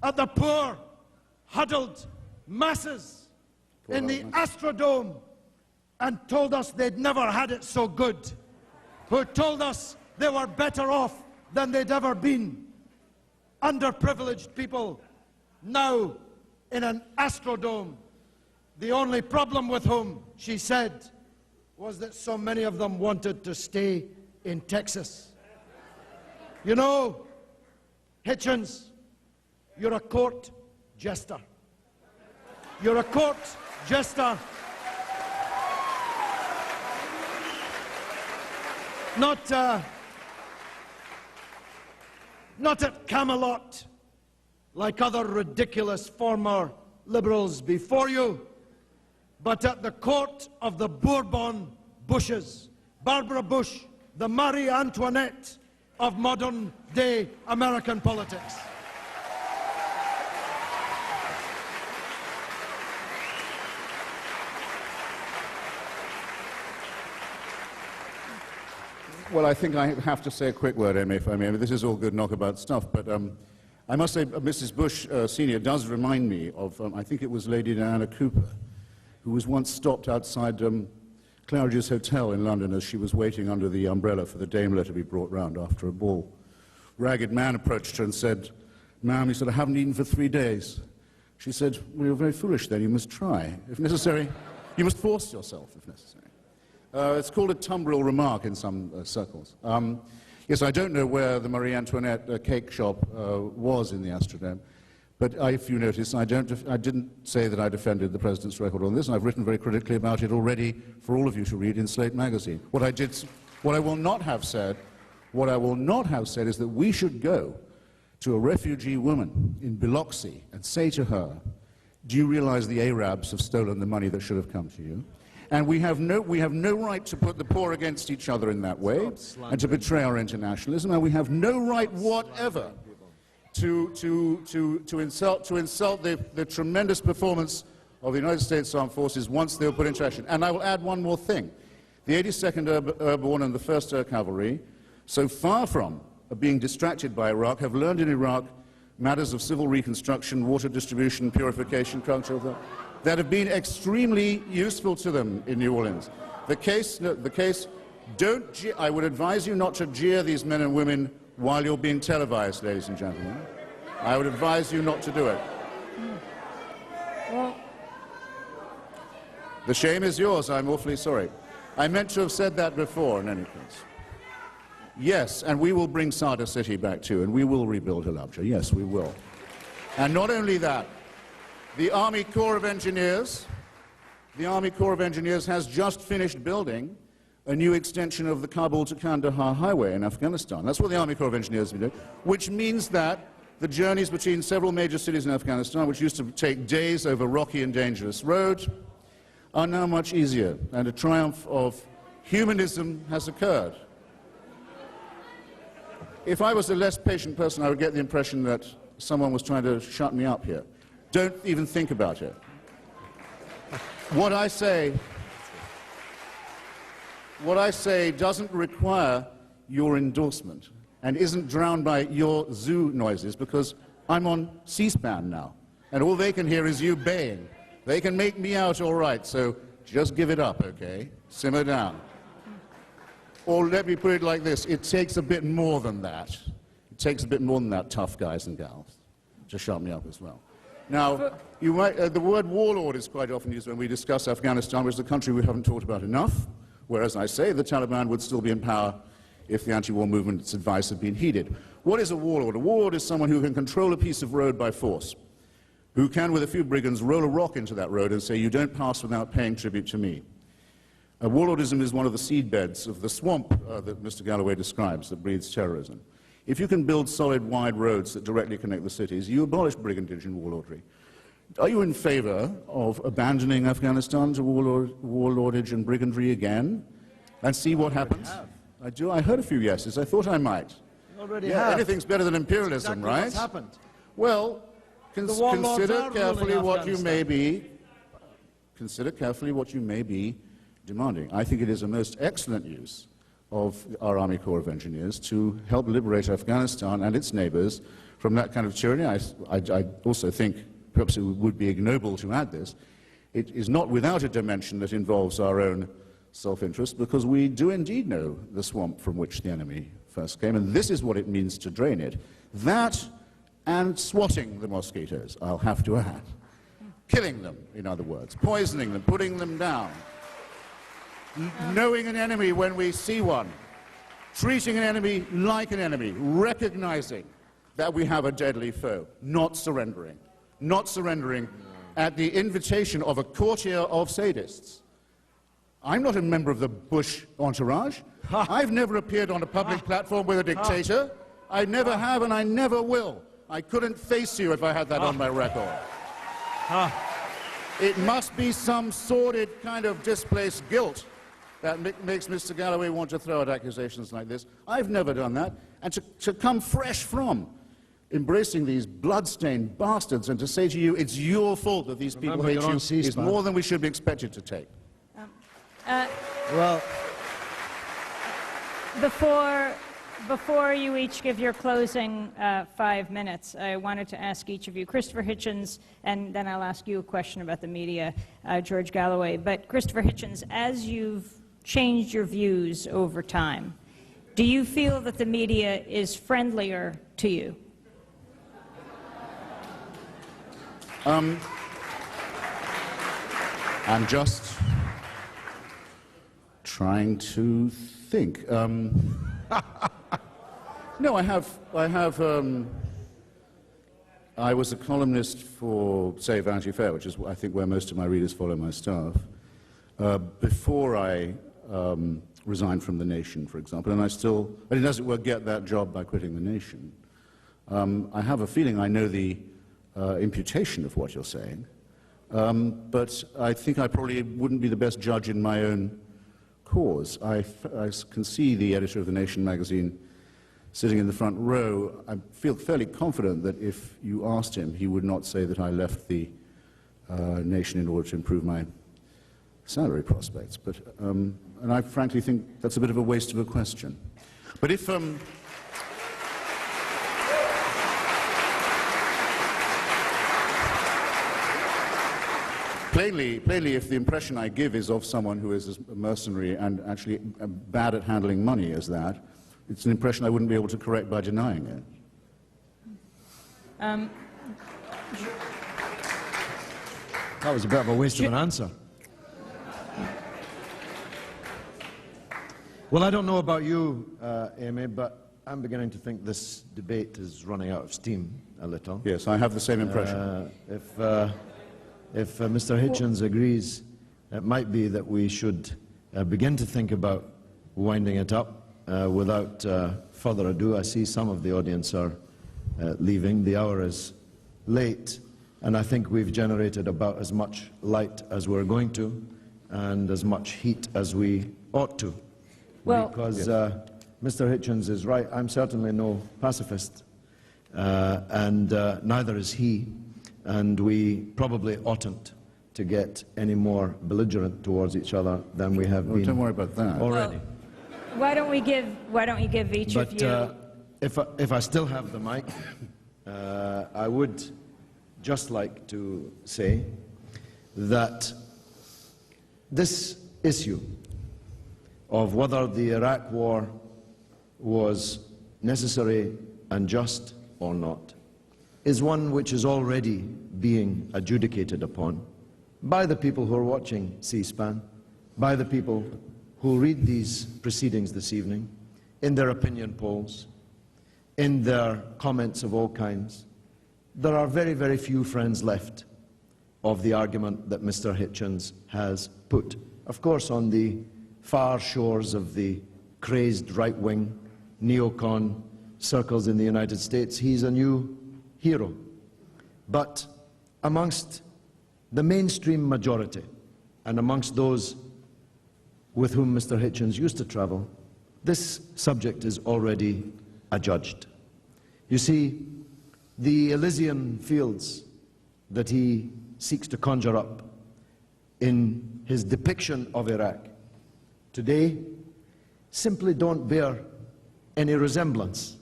at the poor, huddled masses in the Astrodome and told us they'd never had it so good, who told us they were better off than they'd ever been, underprivileged people now in an Astrodome, the only problem with whom, she said, was that so many of them wanted to stay in Texas. You know, Hitchens, you're a court jester. You're a court jester. Not at Camelot, like other ridiculous former liberals before you, but at the court of the Bourbon Bushes. Barbara Bush, the Marie Antoinette of modern-day American politics. Well, I think I have to say a quick word, Amy, if I may. I mean, this is all good knockabout stuff, but I must say Mrs. Bush Senior does remind me of, I think it was Lady Diana Cooper, who was once stopped outside Claridge's Hotel in London as she was waiting under the umbrella for the Daimler to be brought round after a ball. Ragged man approached her and said, "Ma'am," he said, "I haven't eaten for 3 days." She said, "Well, you're very foolish then. You must try. If necessary, you must force yourself, if necessary." It's called a tumbril remark in some circles. Yes, I don't know where the Marie Antoinette cake shop was in the Astrodome, but if you notice, I didn't say that I defended the President's record on this, and I've written very critically about it already for all of you to read in Slate magazine. What I will not have said is that we should go to a refugee woman in Biloxi and say to her, "Do you realize the Arabs have stolen the money that should have come to you?" And we have no right to put the poor against each other in that way and to betray our internationalism, and we have no right whatever to insult the tremendous performance of the United States Armed Forces once they were put into action. And I will add one more thing. The 82nd Airborne and the 1st Air Cavalry, so far from being distracted by Iraq, have learned in Iraq matters of civil reconstruction, water distribution, purification, culture, that have been extremely useful to them in New Orleans. I would advise you not to jeer these men and women while you're being televised, ladies and gentlemen. I would advise you not to do it. The shame is yours, I'm awfully sorry. I meant to have said that before, in any case. Yes, and we will bring Sada City back too, and we will rebuild Halabja. Yes, we will. And not only that, the Army Corps of Engineers has just finished building a new extension of the Kabul to Kandahar highway in Afghanistan. That's what the Army Corps of Engineers have been doing, which means that the journeys between several major cities in Afghanistan, which used to take days over rocky and dangerous roads, are now much easier, and a triumph of humanism has occurred. If I was a less patient person, I would get the impression that someone was trying to shut me up here. Don't even think about it. What I say doesn't require your endorsement and isn't drowned by your zoo noises, because I'm on C-SPAN now, and all they can hear is you baying. They can make me out all right, so Just give it up, okay? Simmer down. Or let me put it like this, it takes a bit more than that. It takes a bit more than that, tough guys and gals. Just shut me up as well. Now, you might, the word warlord is quite often used when we discuss Afghanistan, which is a country we haven't talked about enough, whereas I say the Taliban would still be in power if the anti-war movement's advice had been heeded. What is a warlord? A warlord is someone who can control a piece of road by force, who can, with a few brigands, roll a rock into that road and say, you don't pass without paying tribute to me. Warlordism is one of the seedbeds of the swamp that Mr. Galloway describes that breeds terrorism. If you can build solid, wide roads that directly connect the cities, you abolish brigandage and warlordry. Are you in favor of abandoning Afghanistan to warlordage and brigandry again and see what happens? I do. I heard a few yeses. I thought I might. You already have. Anything's better than imperialism, Exactly right? what's happened. Well, consider carefully what you may be. Consider carefully what you may be demanding. I think it is a most excellent use of our Army Corps of Engineers to help liberate Afghanistan and its neighbors from that kind of tyranny. I also think, perhaps it would be ignoble to add this, it is not without a dimension that involves our own self-interest, because we do indeed know the swamp from which the enemy first came, and this is what it means to drain it. That and swatting the mosquitoes, I'll have to add. Killing them, in other words, poisoning them, putting them down. Knowing an enemy when we see one, treating an enemy like an enemy, recognizing that we have a deadly foe, not surrendering at the invitation of a courtier of sadists. I'm not a member of the Bush entourage. I've never appeared on a public platform with a dictator. I never have and I never will. I couldn't face you if I had that on my record. It must be some sordid kind of displaced guilt that makes Mr. Galloway want to throw out accusations like this. I've never done that. And to come fresh from embracing these blood-stained bastards and to say to you, it's your fault that these people hate you, is more than we should be expected to take. Well, before you each give your closing 5 minutes, I wanted to ask each of you, Christopher Hitchens, and then I'll ask you a question about the media, George Galloway. But Christopher Hitchens, as you've changed your views over time, do you feel that the media is friendlier to you? I'm just trying to think. No, I was a columnist for, say, Vanity Fair, which is, I think, where most of my readers follow my stuff, before I resigned from The Nation, for example, and I didn't, as it were, get that job by quitting The Nation. I have a feeling I know the imputation of what you're saying, but I think I probably wouldn't be the best judge in my own cause. I can see the editor of The Nation magazine sitting in the front row. I feel fairly confident that if you asked him, he would not say that I left the Nation in order to improve my salary prospects. But, and I frankly think that's a bit of a waste of a question. But if... Plainly, if the impression I give is of someone who is as mercenary and actually bad at handling money as that, it's an impression I wouldn't be able to correct by denying it. That was a bit of a waste of an answer. Well, I don't know about you, Amy, but I'm beginning to think this debate is running out of steam a little. Yes, I have the same impression. If Mr. Hitchens agrees, it might be that we should begin to think about winding it up without further ado. I see some of the audience are leaving. The hour is late, and I think we've generated about as much light as we're going to, and as much heat as we ought to. Well, because Mr. Hitchens is right. I'm certainly no pacifist, and neither is he. And we probably oughtn't to get any more belligerent towards each other than we have been. Don't worry about that already. Well, why don't you give each of you? If I still have the mic, I would just like to say that This issue of whether the Iraq war was necessary and just or not is one which is already being adjudicated upon by the people who are watching C-SPAN, by the people who read these proceedings this evening, in their opinion polls, in their comments of all kinds. There are very, very few friends left of the argument that Mr. Hitchens has put. Of course, on the far shores of the crazed right-wing neocon circles in the United States, he's a new hero. But amongst the mainstream majority and amongst those with whom Mr. Hitchens used to travel, this subject is already adjudged. You see, the Elysian fields that he seeks to conjure up in his depiction of Iraq today simply don't bear any resemblance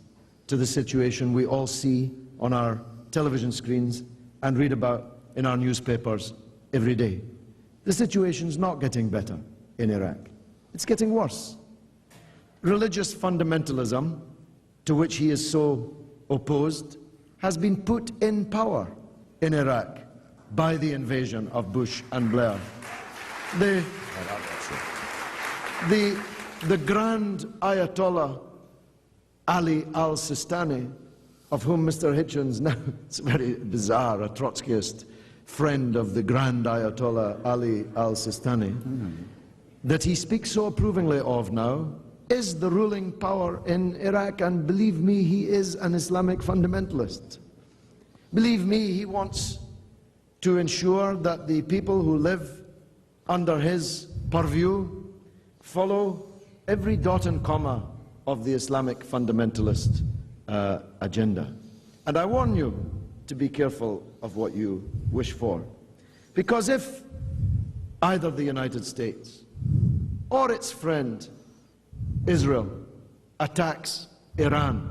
to the situation we all see on our television screens and read about in our newspapers every day. The situation's not getting better in Iraq. It's getting worse. Religious fundamentalism, to which he is so opposed, has been put in power in Iraq by the invasion of Bush and Blair. The Grand Ayatollah Ali al-Sistani, of whom Mr. Hitchens now, it's very bizarre, a Trotskyist friend of the Grand Ayatollah Ali al-Sistani, that he speaks so approvingly of now, is the ruling power in Iraq, and believe me, he is an Islamic fundamentalist. Believe me, he wants to ensure that the people who live under his purview follow every dot and comma of the Islamic fundamentalist agenda. And I warn you to be careful of what you wish for. Because if either the United States or its friend Israel attacks Iran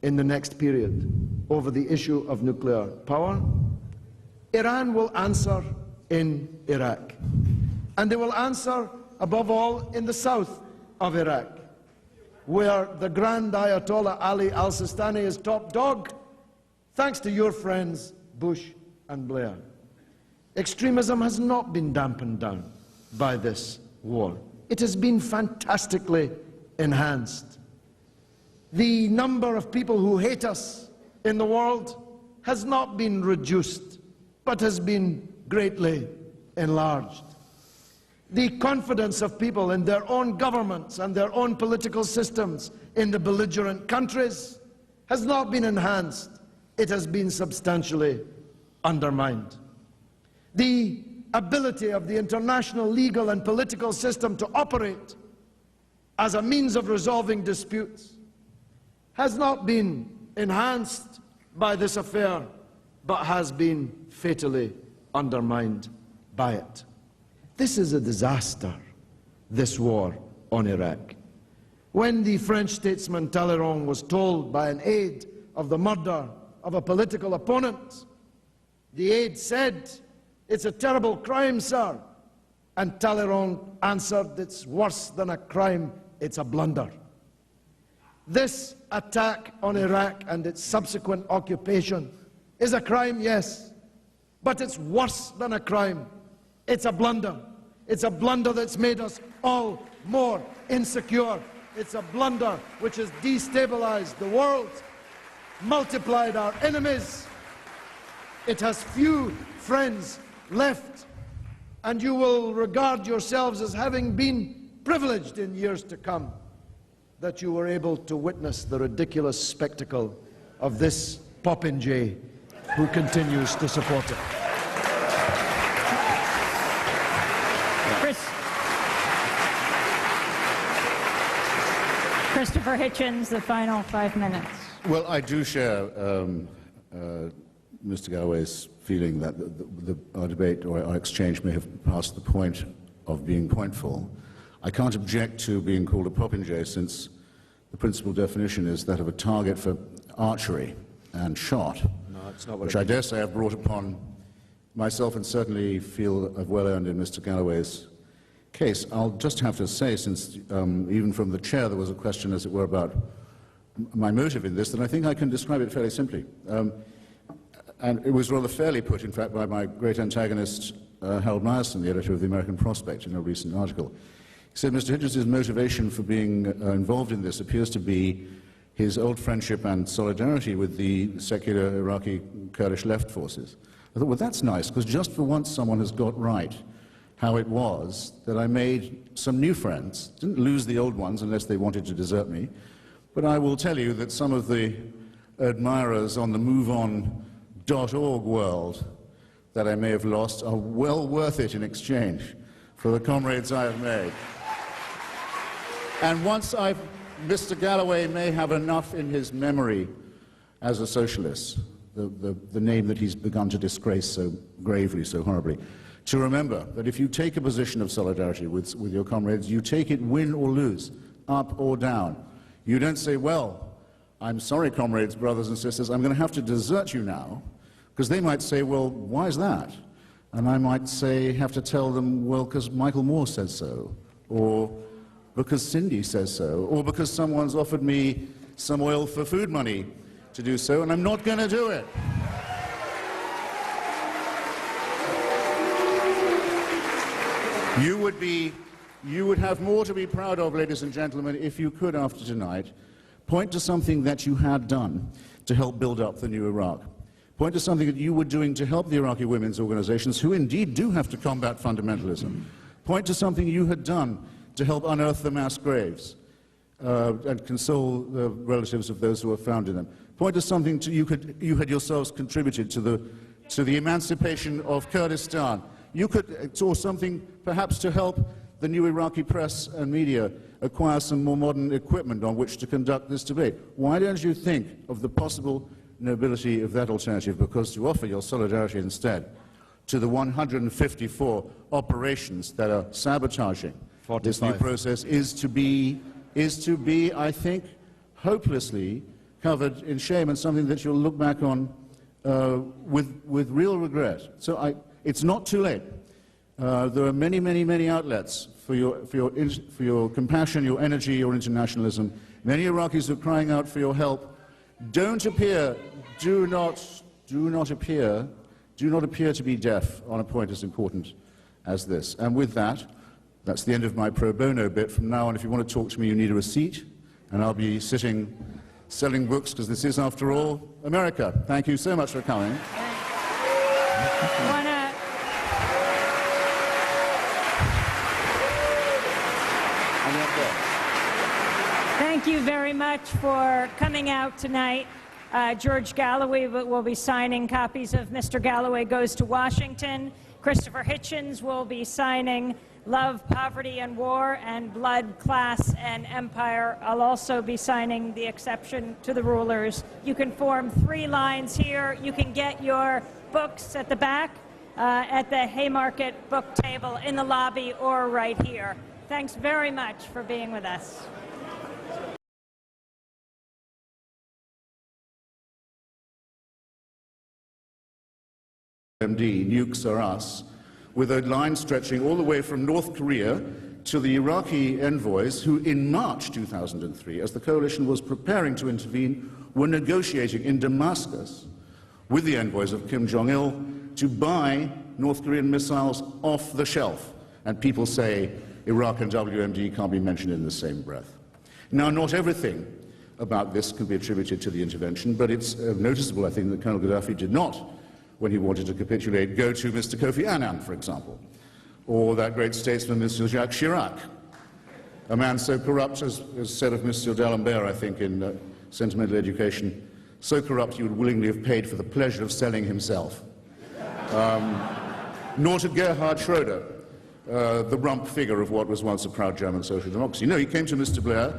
in the next period over the issue of nuclear power, Iran will answer in Iraq. And they will answer, above all, in the south of Iraq, where the Grand Ayatollah Ali al-Sistani is top dog, thanks to your friends Bush and Blair. Extremism has not been dampened down by this war. It has been fantastically enhanced. The number of people who hate us in the world has not been reduced, but has been greatly enlarged. The confidence of people in their own governments and their own political systems in the belligerent countries has not been enhanced. It has been substantially undermined. The ability of the international legal and political system to operate as a means of resolving disputes has not been enhanced by this affair, but has been fatally undermined by it. This is a disaster, this war on Iraq. When the French statesman Talleyrand was told by an aide of the murder of a political opponent, the aide said, "It's a terrible crime, sir." And Talleyrand answered, "It's worse than a crime, it's a blunder." This attack on Iraq and its subsequent occupation is a crime, yes, but it's worse than a crime. It's a blunder. It's a blunder that's made us all more insecure. It's a blunder which has destabilized the world, multiplied our enemies. It has few friends left, and you will regard yourselves as having been privileged in years to come that you were able to witness the ridiculous spectacle of this popinjay who continues to support it. Christopher Hitchens, the final 5 minutes. Well, I do share Mr. Galloway's feeling that our debate or our exchange may have passed the point of being pointful. I can't object to being called a popinjay, since the principal definition is that of a target for archery and shot, which I dare say I've brought upon myself, and certainly feel I've well earned in Mr. Galloway's case, I'll just have to say, since even from the chair there was a question, as it were, about my motive in this, that I think I can describe it fairly simply. And it was rather fairly put, in fact, by my great antagonist, Harold Meyerson, the editor of the American Prospect, in a recent article. He said Mr. Hitchens' motivation for being involved in this appears to be his old friendship and solidarity with the secular Iraqi Kurdish left forces. I thought, well, that's nice, because just for once someone has got right how it was that I made some new friends. Didn't lose the old ones unless they wanted to desert me. But I will tell you that some of the admirers on the MoveOn.org world that I may have lost are well worth it in exchange for the comrades I have made. And once Mr. Galloway may have enough in his memory as a socialist, the name that he's begun to disgrace so gravely, so horribly, to remember that if you take a position of solidarity with your comrades, you take it win or lose, up or down. You don't say, well, I'm sorry, comrades, brothers and sisters, I'm going to have to desert you now, because they might say, well, why is that? And I might say, have to tell them, well, because Michael Moore says so, or because Cindy says so, or because someone's offered me some oil for food money to do so, and I'm not going to do it. You would have more to be proud of, ladies and gentlemen, if you could, after tonight, point to something that you had done to help build up the new Iraq. Point to something that you were doing to help the Iraqi women's organizations, who indeed do have to combat fundamentalism. Point to something you had done to help unearth the mass graves and console the relatives of those who were found in them. Point to something you had yourselves contributed to the emancipation of Kurdistan. You could, or something perhaps to help the new Iraqi press and media acquire some more modern equipment on which to conduct this debate. Why don't you think of the possible nobility of that alternative, because to offer your solidarity instead to the 154 operations that are sabotaging 45. This new process is to be, I think, hopelessly covered in shame, and something that you'll look back on with real regret. So it's not too late. There are many, many, many outlets for your compassion, your energy, your internationalism. Many Iraqis are crying out for your help. Do not appear to be deaf on a point as important as this. And with that, that's the end of my pro bono bit. From now on, if you want to talk to me, you need a receipt, and I'll be sitting selling books, because this is, after all, America. Thank you so much for coming. Thank you very much for coming out tonight. George Galloway will be signing copies of Mr. Galloway Goes to Washington. Christopher Hitchens will be signing Love, Poverty, and War, and Blood, Class, and Empire. I'll also be signing The Exception to the Rulers. You can form 3 lines here. You can get your books at the back, at the Haymarket book table, in the lobby, or right here. Thanks very much for being with us. MD, nukes are us, with a line stretching all the way from North Korea to the Iraqi envoys who, in March 2003, as the coalition was preparing to intervene, were negotiating in Damascus with the envoys of Kim Jong-il to buy North Korean missiles off the shelf. And people say Iraq and WMD can't be mentioned in the same breath. Now, not everything about this can be attributed to the intervention, but it's noticeable, I think, that Colonel Gaddafi did not, when he wanted to capitulate, go to Mr. Kofi Annan, for example, or that great statesman, Mr. Jacques Chirac, a man so corrupt, as said of Mr. D'Alembert, I think, in Sentimental Education, so corrupt he would willingly have paid for the pleasure of selling himself. Nor to Gerhard Schroeder, the rump figure of what was once a proud German social democracy. No, he came to Mr. Blair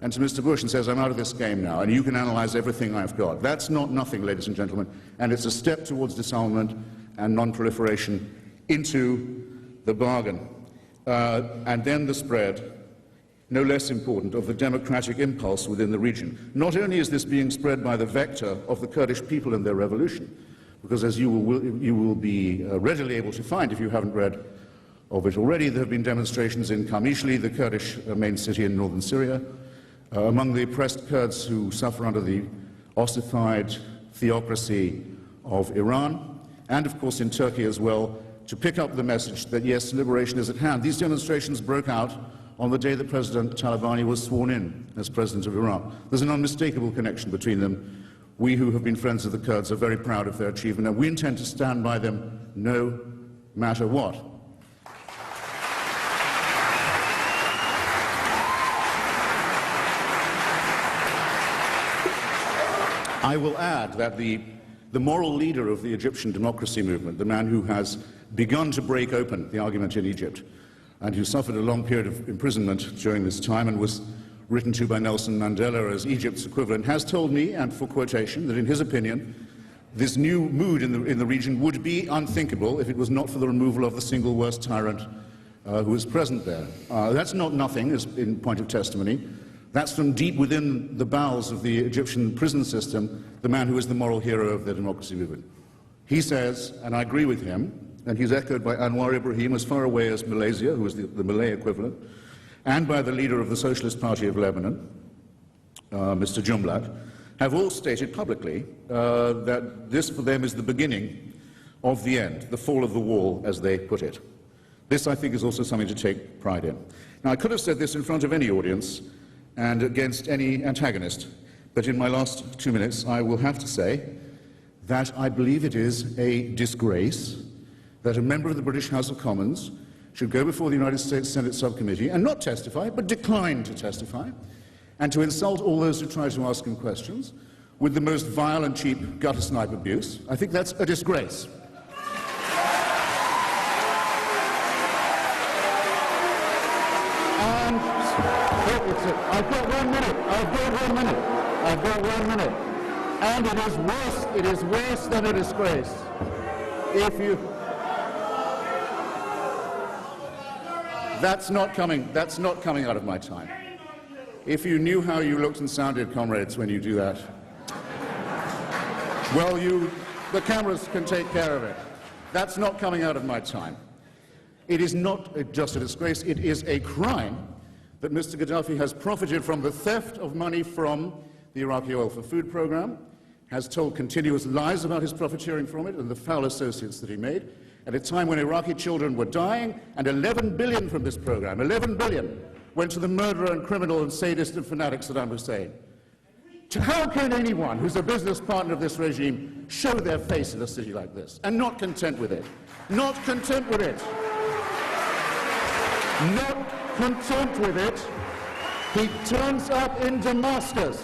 and to Mr. Bush and says, I'm out of this game now, and you can analyze everything I've got. That's not nothing, ladies and gentlemen, and it's a step towards disarmament and non-proliferation into the bargain. And then the spread, no less important, of the democratic impulse within the region. Not only is this being spread by the vector of the Kurdish people and their revolution, because as you will be readily able to find if you haven't read of it already. There have been demonstrations in Qamishli, the Kurdish main city in northern Syria, among the oppressed Kurds who suffer under the ossified theocracy of Iran, and of course in Turkey as well, to pick up the message that yes, liberation is at hand. These demonstrations broke out on the day that President Talabani was sworn in as president of Iraq. There's an unmistakable connection between them. We who have been friends of the Kurds are very proud of their achievement, and we intend to stand by them no matter what. I will add that the moral leader of the Egyptian democracy movement, the man who has begun to break open the argument in Egypt, and who suffered a long period of imprisonment during this time and was written to by Nelson Mandela as Egypt's equivalent, has told me, and for quotation, that in his opinion, this new mood in the region would be unthinkable if it was not for the removal of the single worst tyrant who is present there. That's not nothing, as in point of testimony. That's from deep within the bowels of the Egyptian prison system, the man who is the moral hero of the democracy movement. He says, and I agree with him, and he's echoed by Anwar Ibrahim as far away as Malaysia, who is the Malay equivalent, and by the leader of the Socialist Party of Lebanon, Mr. Jumblat, have all stated publicly that this for them is the beginning of the end, the fall of the wall, as they put it. This, I think, is also something to take pride in. Now, I could have said this in front of any audience and against any antagonist, but in my last 2 minutes, I will have to say that I believe it is a disgrace that a member of the British House of Commons should go before the United States Senate subcommittee and not testify, but decline to testify, and to insult all those who try to ask him questions with the most vile and cheap gutter snipe abuse. I think that's a disgrace. And I've got 1 minute. I've got 1 minute. And it is worse than a disgrace. If you... That's not coming out of my time. If you knew how you looked and sounded, comrades, when you do that, well, the cameras can take care of it. That's not coming out of my time. It is not just a disgrace, it is a crime that Mr. Gaddafi has profited from the theft of money from the Iraqi oil for food program, has told continuous lies about his profiteering from it and the foul associates that he made, at a time when Iraqi children were dying, and 11 billion from this program, 11 billion, went to the murderer and criminal and sadist and fanatic Saddam Hussein. How can anyone who's a business partner of this regime show their face in a city like this and not content with it? Not content with it. Not content with it. He turns up in Damascus.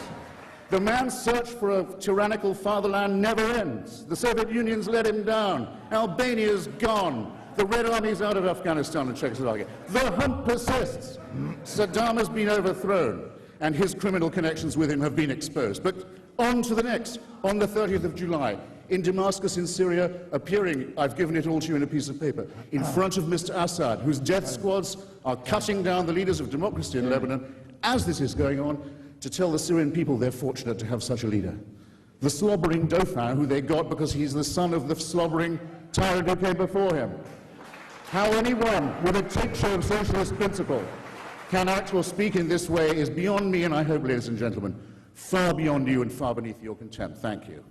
The man's search for a tyrannical fatherland never ends. The Soviet Union's let him down. Albania's gone. The Red Army's out of Afghanistan and Czechoslovakia. The hunt persists. Saddam has been overthrown, and his criminal connections with him have been exposed. But on to the next. On the 30th of July, in Damascus in Syria, appearing, I've given it all to you in a piece of paper, in front of Mr. Assad, whose death squads are cutting down the leaders of democracy in Lebanon, as this is going on, to tell the Syrian people they're fortunate to have such a leader. The slobbering Dauphin, who they got because he's the son of the slobbering tyrant who came before him. How anyone with a tincture of socialist principle can act or speak in this way is beyond me, and I hope, ladies and gentlemen, far beyond you and far beneath your contempt. Thank you.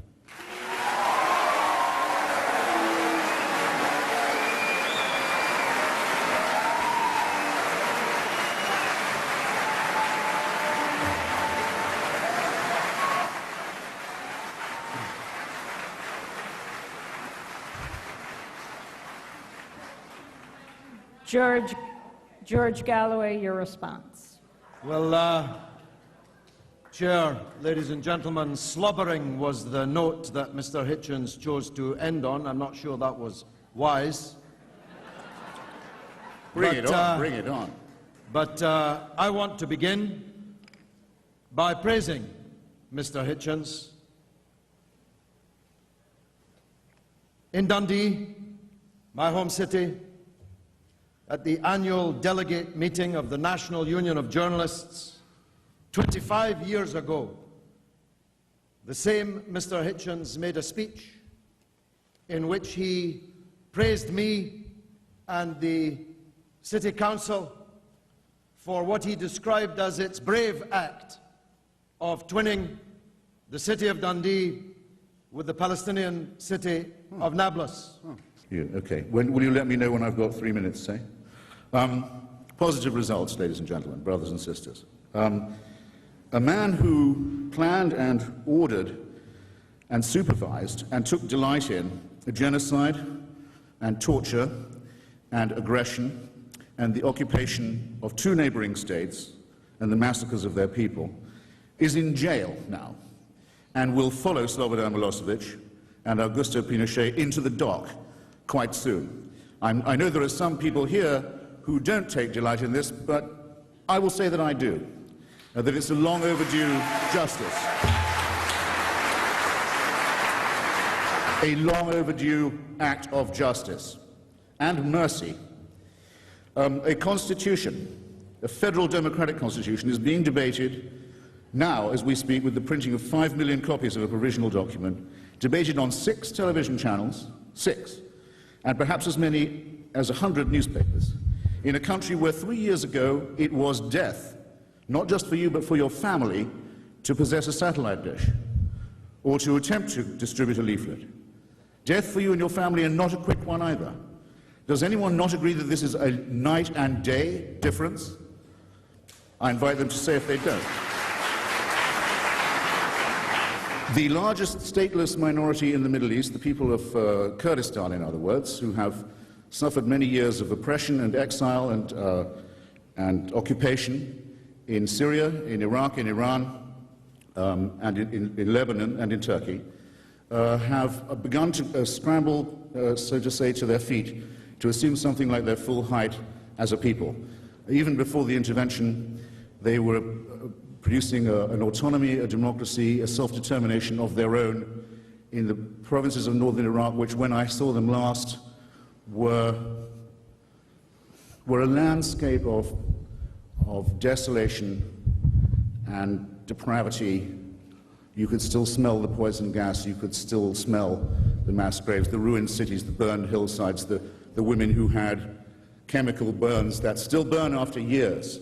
George Galloway, your response. Well, Chair, ladies and gentlemen, slobbering was the note that Mr. Hitchens chose to end on. I'm not sure that was wise. Bring it on. But I want to begin by praising Mr. Hitchens. In Dundee, my home city, at the annual delegate meeting of the National Union of Journalists 25 years ago, the same Mr. Hitchens made a speech in which he praised me and the City Council for what he described as its brave act of twinning the city of Dundee with the Palestinian city of Nablus. Okay. Will you let me know when I've got 3 minutes, say? Positive results, ladies and gentlemen, brothers and sisters. A man who planned and ordered and supervised and took delight in genocide and torture and aggression and the occupation of 2 neighboring states and the massacres of their people is in jail now and will follow Slobodan Milosevic and Augusto Pinochet into the dock quite soon. I know there are some people here who don't take delight in this, but I will say that I do, that it's a long overdue justice, a long overdue act of justice and mercy. A constitution, a federal democratic constitution, is being debated now as we speak with the printing of 5 million copies of a provisional document, debated on 6 television channels, 6, and perhaps as many as 100 newspapers, in a country where 3 years ago it was death, not just for you but for your family, to possess a satellite dish or to attempt to distribute a leaflet. Death for you and your family, and not a quick one either. Does anyone not agree that this is a night and day difference? I invite them to say if they don't. The largest stateless minority in the Middle East, the people of Kurdistan, in other words, who have suffered many years of oppression and exile and occupation in Syria, in Iraq, in Iran, and in Lebanon and in Turkey, have begun to scramble, so to say, to their feet to assume something like their full height as a people. Even before the intervention, they were producing an autonomy, a democracy, a self-determination of their own in the provinces of northern Iraq, which, when I saw them last, were a landscape of desolation and depravity. You could still smell the poison gas, you could still smell the mass graves, the ruined cities, the burned hillsides, the women who had chemical burns that still burn after years.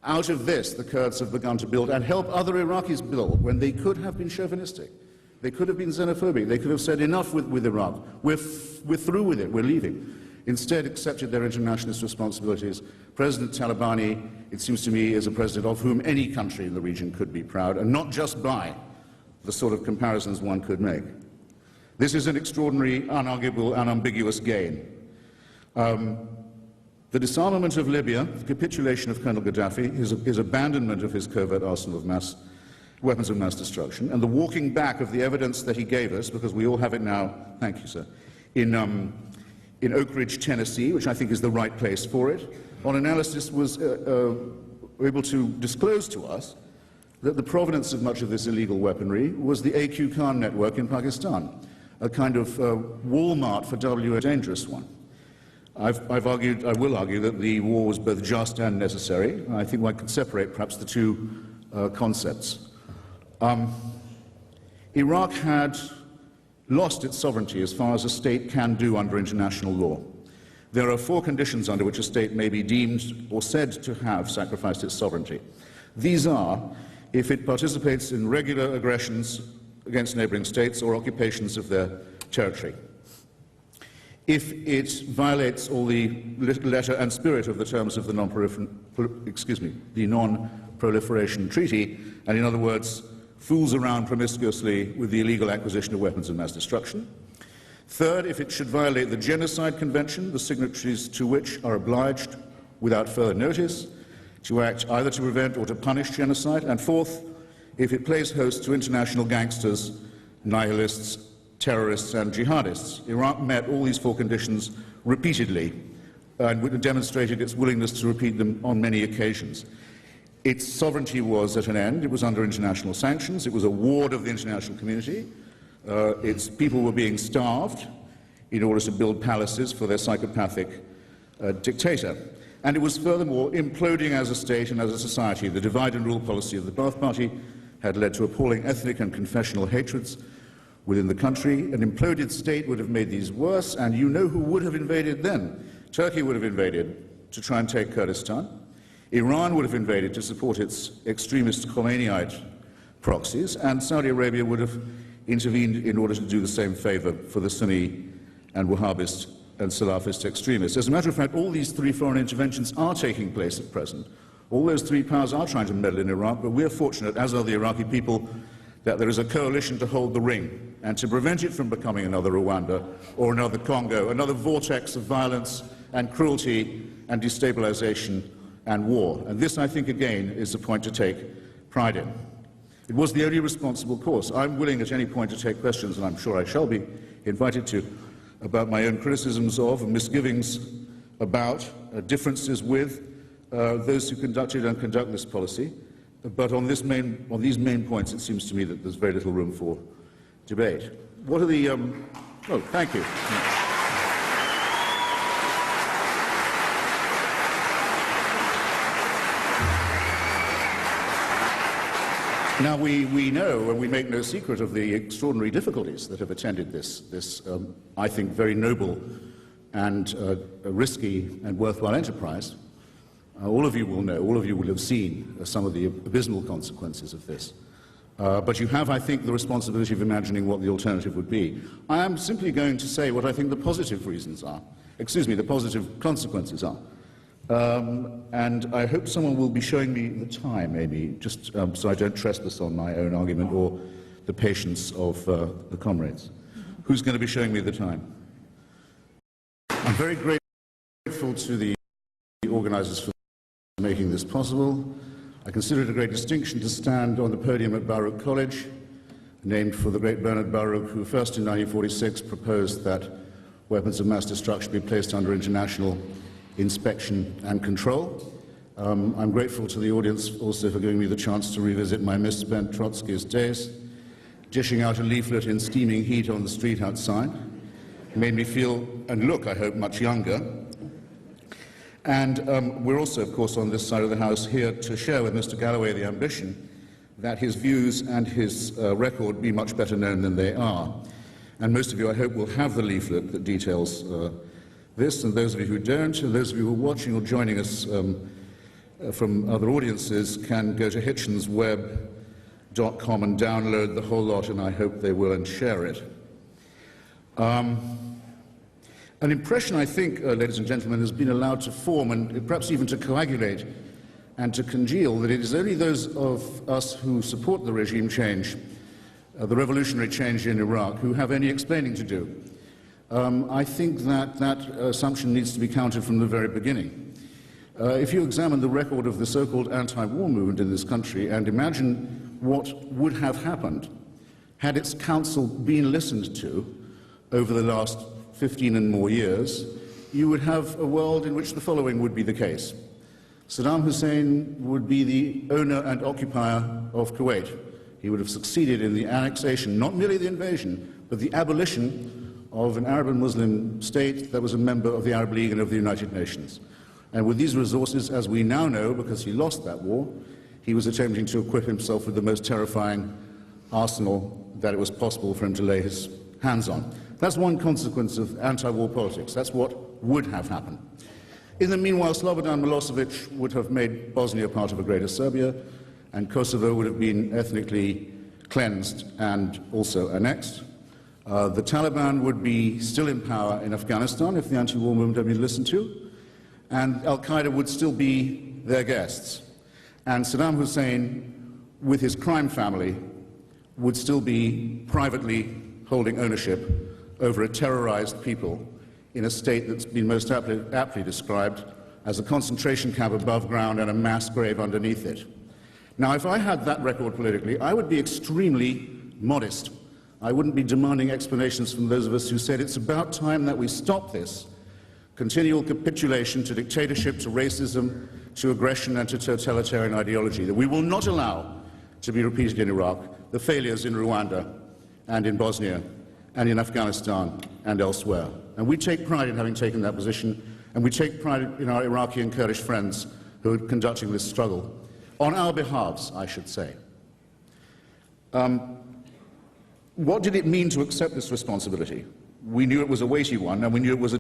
Out of this, the Kurds have begun to build and help other Iraqis build when they could have been chauvinistic. They could have been xenophobic. They could have said, enough with Iraq. We're through with it. We're leaving. Instead, accepted their internationalist responsibilities. President Talabani, it seems to me, is a president of whom any country in the region could be proud, and not just by the sort of comparisons one could make. This is an extraordinary, unarguable, unambiguous gain. The disarmament of Libya, the capitulation of Colonel Gaddafi, his abandonment of his covert arsenal of weapons of mass destruction, and the walking back of the evidence that he gave us, because we all have it now, thank you, sir, in Oak Ridge, Tennessee, which I think is the right place for it, on analysis was able to disclose to us that the provenance of much of this illegal weaponry was the AQ Khan network in Pakistan, a kind of Walmart for W, a dangerous one. I will argue that the war was both just and necessary. I think one could separate perhaps the two concepts. Iraq had lost its sovereignty as far as a state can do under international law. There are 4 conditions under which a state may be deemed or said to have sacrificed its sovereignty. These are if it participates in regular aggressions against neighboring states or occupations of their territory, if it violates all the letter and spirit of the terms of the Non-Proliferation Treaty, and in other words, fools around promiscuously with the illegal acquisition of weapons of mass destruction. Third, if it should violate the Genocide Convention, the signatories to which are obliged, without further notice, to act either to prevent or to punish genocide. And fourth, if it plays host to international gangsters, nihilists, terrorists and jihadists. Iraq met all these 4 conditions repeatedly and demonstrated its willingness to repeat them on many occasions. Its sovereignty was at an end. It was under international sanctions. It was a ward of the international community. Its people were being starved in order to build palaces for their psychopathic dictator. And it was furthermore imploding as a state and as a society. The divide and rule policy of the Ba'ath Party had led to appalling ethnic and confessional hatreds within the country. An imploded state would have made these worse, and you know who would have invaded then? Turkey would have invaded to try and take Kurdistan. Iran would have invaded to support its extremist Khomeiniite proxies, and Saudi Arabia would have intervened in order to do the same favor for the Sunni and Wahhabist and Salafist extremists. As a matter of fact, all these three foreign interventions are taking place at present. All those three powers are trying to meddle in Iraq, but we're fortunate, as are the Iraqi people, that there is a coalition to hold the ring and to prevent it from becoming another Rwanda or another Congo, another vortex of violence and cruelty and destabilization and war. And this, I think, again, is a point to take pride in. It was the only responsible course. I'm willing at any point to take questions, and I'm sure I shall be invited to, about my own criticisms of and misgivings about differences with those who conducted and conduct this policy. But on these main points, it seems to me that there's very little room for debate. What are the... Oh, thank you. Now, we know, and we make no secret of the extraordinary difficulties that have attended this I think, very noble and risky and worthwhile enterprise. All of you will know, all of you will have seen some of the abysmal consequences of this. But you have, I think, the responsibility of imagining what the alternative would be. I am simply going to say what I think the positive reasons are. The positive consequences are. And I hope someone will be showing me the time, Amy, just so I don't trespass on my own argument or the patience of the comrades. Who's going to be showing me the time? I'm very grateful to the organizers for making this possible. I consider it a great distinction to stand on the podium at Baruch College, named for the great Bernard Baruch, who first in 1946 proposed that weapons of mass destruction be placed under international inspection and control. I'm grateful to the audience also for giving me the chance to revisit my misspent Trotskyist days, dishing out a leaflet in steaming heat on the street outside. It made me feel and look, I hope, much younger. And we're also, of course, on this side of the House here to share with Mr. Galloway the ambition that his views and his record be much better known than they are. And most of you, I hope, will have the leaflet that details this, and those of you who don't, and those of you who are watching or joining us from other audiences can go to hitchensweb.com and download the whole lot, and I hope they will, and share it. An impression, I think, ladies and gentlemen, has been allowed to form and perhaps even to coagulate and to congeal that it is only those of us who support the regime change, the revolutionary change in Iraq, who have any explaining to do. I think that assumption needs to be countered from the very beginning. If you examine the record of the so-called anti-war movement in this country and imagine what would have happened had its counsel been listened to over the last 15 and more years, you would have a world in which the following would be the case. Saddam Hussein would be the owner and occupier of Kuwait. He would have succeeded in the annexation, not merely the invasion, but the abolition of an Arab and Muslim state that was a member of the Arab League and of the United Nations. And with these resources, as we now know, because he lost that war, he was attempting to equip himself with the most terrifying arsenal that it was possible for him to lay his hands on. That's one consequence of anti-war politics. That's what would have happened. In the meanwhile, Slobodan Milosevic would have made Bosnia part of a greater Serbia, and Kosovo would have been ethnically cleansed and also annexed. The Taliban would be still in power in Afghanistan if the anti-war movement had been listened to, and Al-Qaeda would still be their guests. And Saddam Hussein, with his crime family, would still be privately holding ownership over a terrorized people in a state that's been most aptly described as a concentration camp above ground and a mass grave underneath it. Now, if I had that record politically, I would be extremely modest. I wouldn't be demanding explanations from those of us who said it's about time that we stop this continual capitulation to dictatorship, to racism, to aggression, and to totalitarian ideology, that we will not allow to be repeated in Iraq, the failures in Rwanda and in Bosnia and in Afghanistan and elsewhere. And we take pride in having taken that position, and we take pride in our Iraqi and Kurdish friends who are conducting this struggle, on our behalves, I should say. What did it mean to accept this responsibility? We knew it was a weighty one, and we knew it was a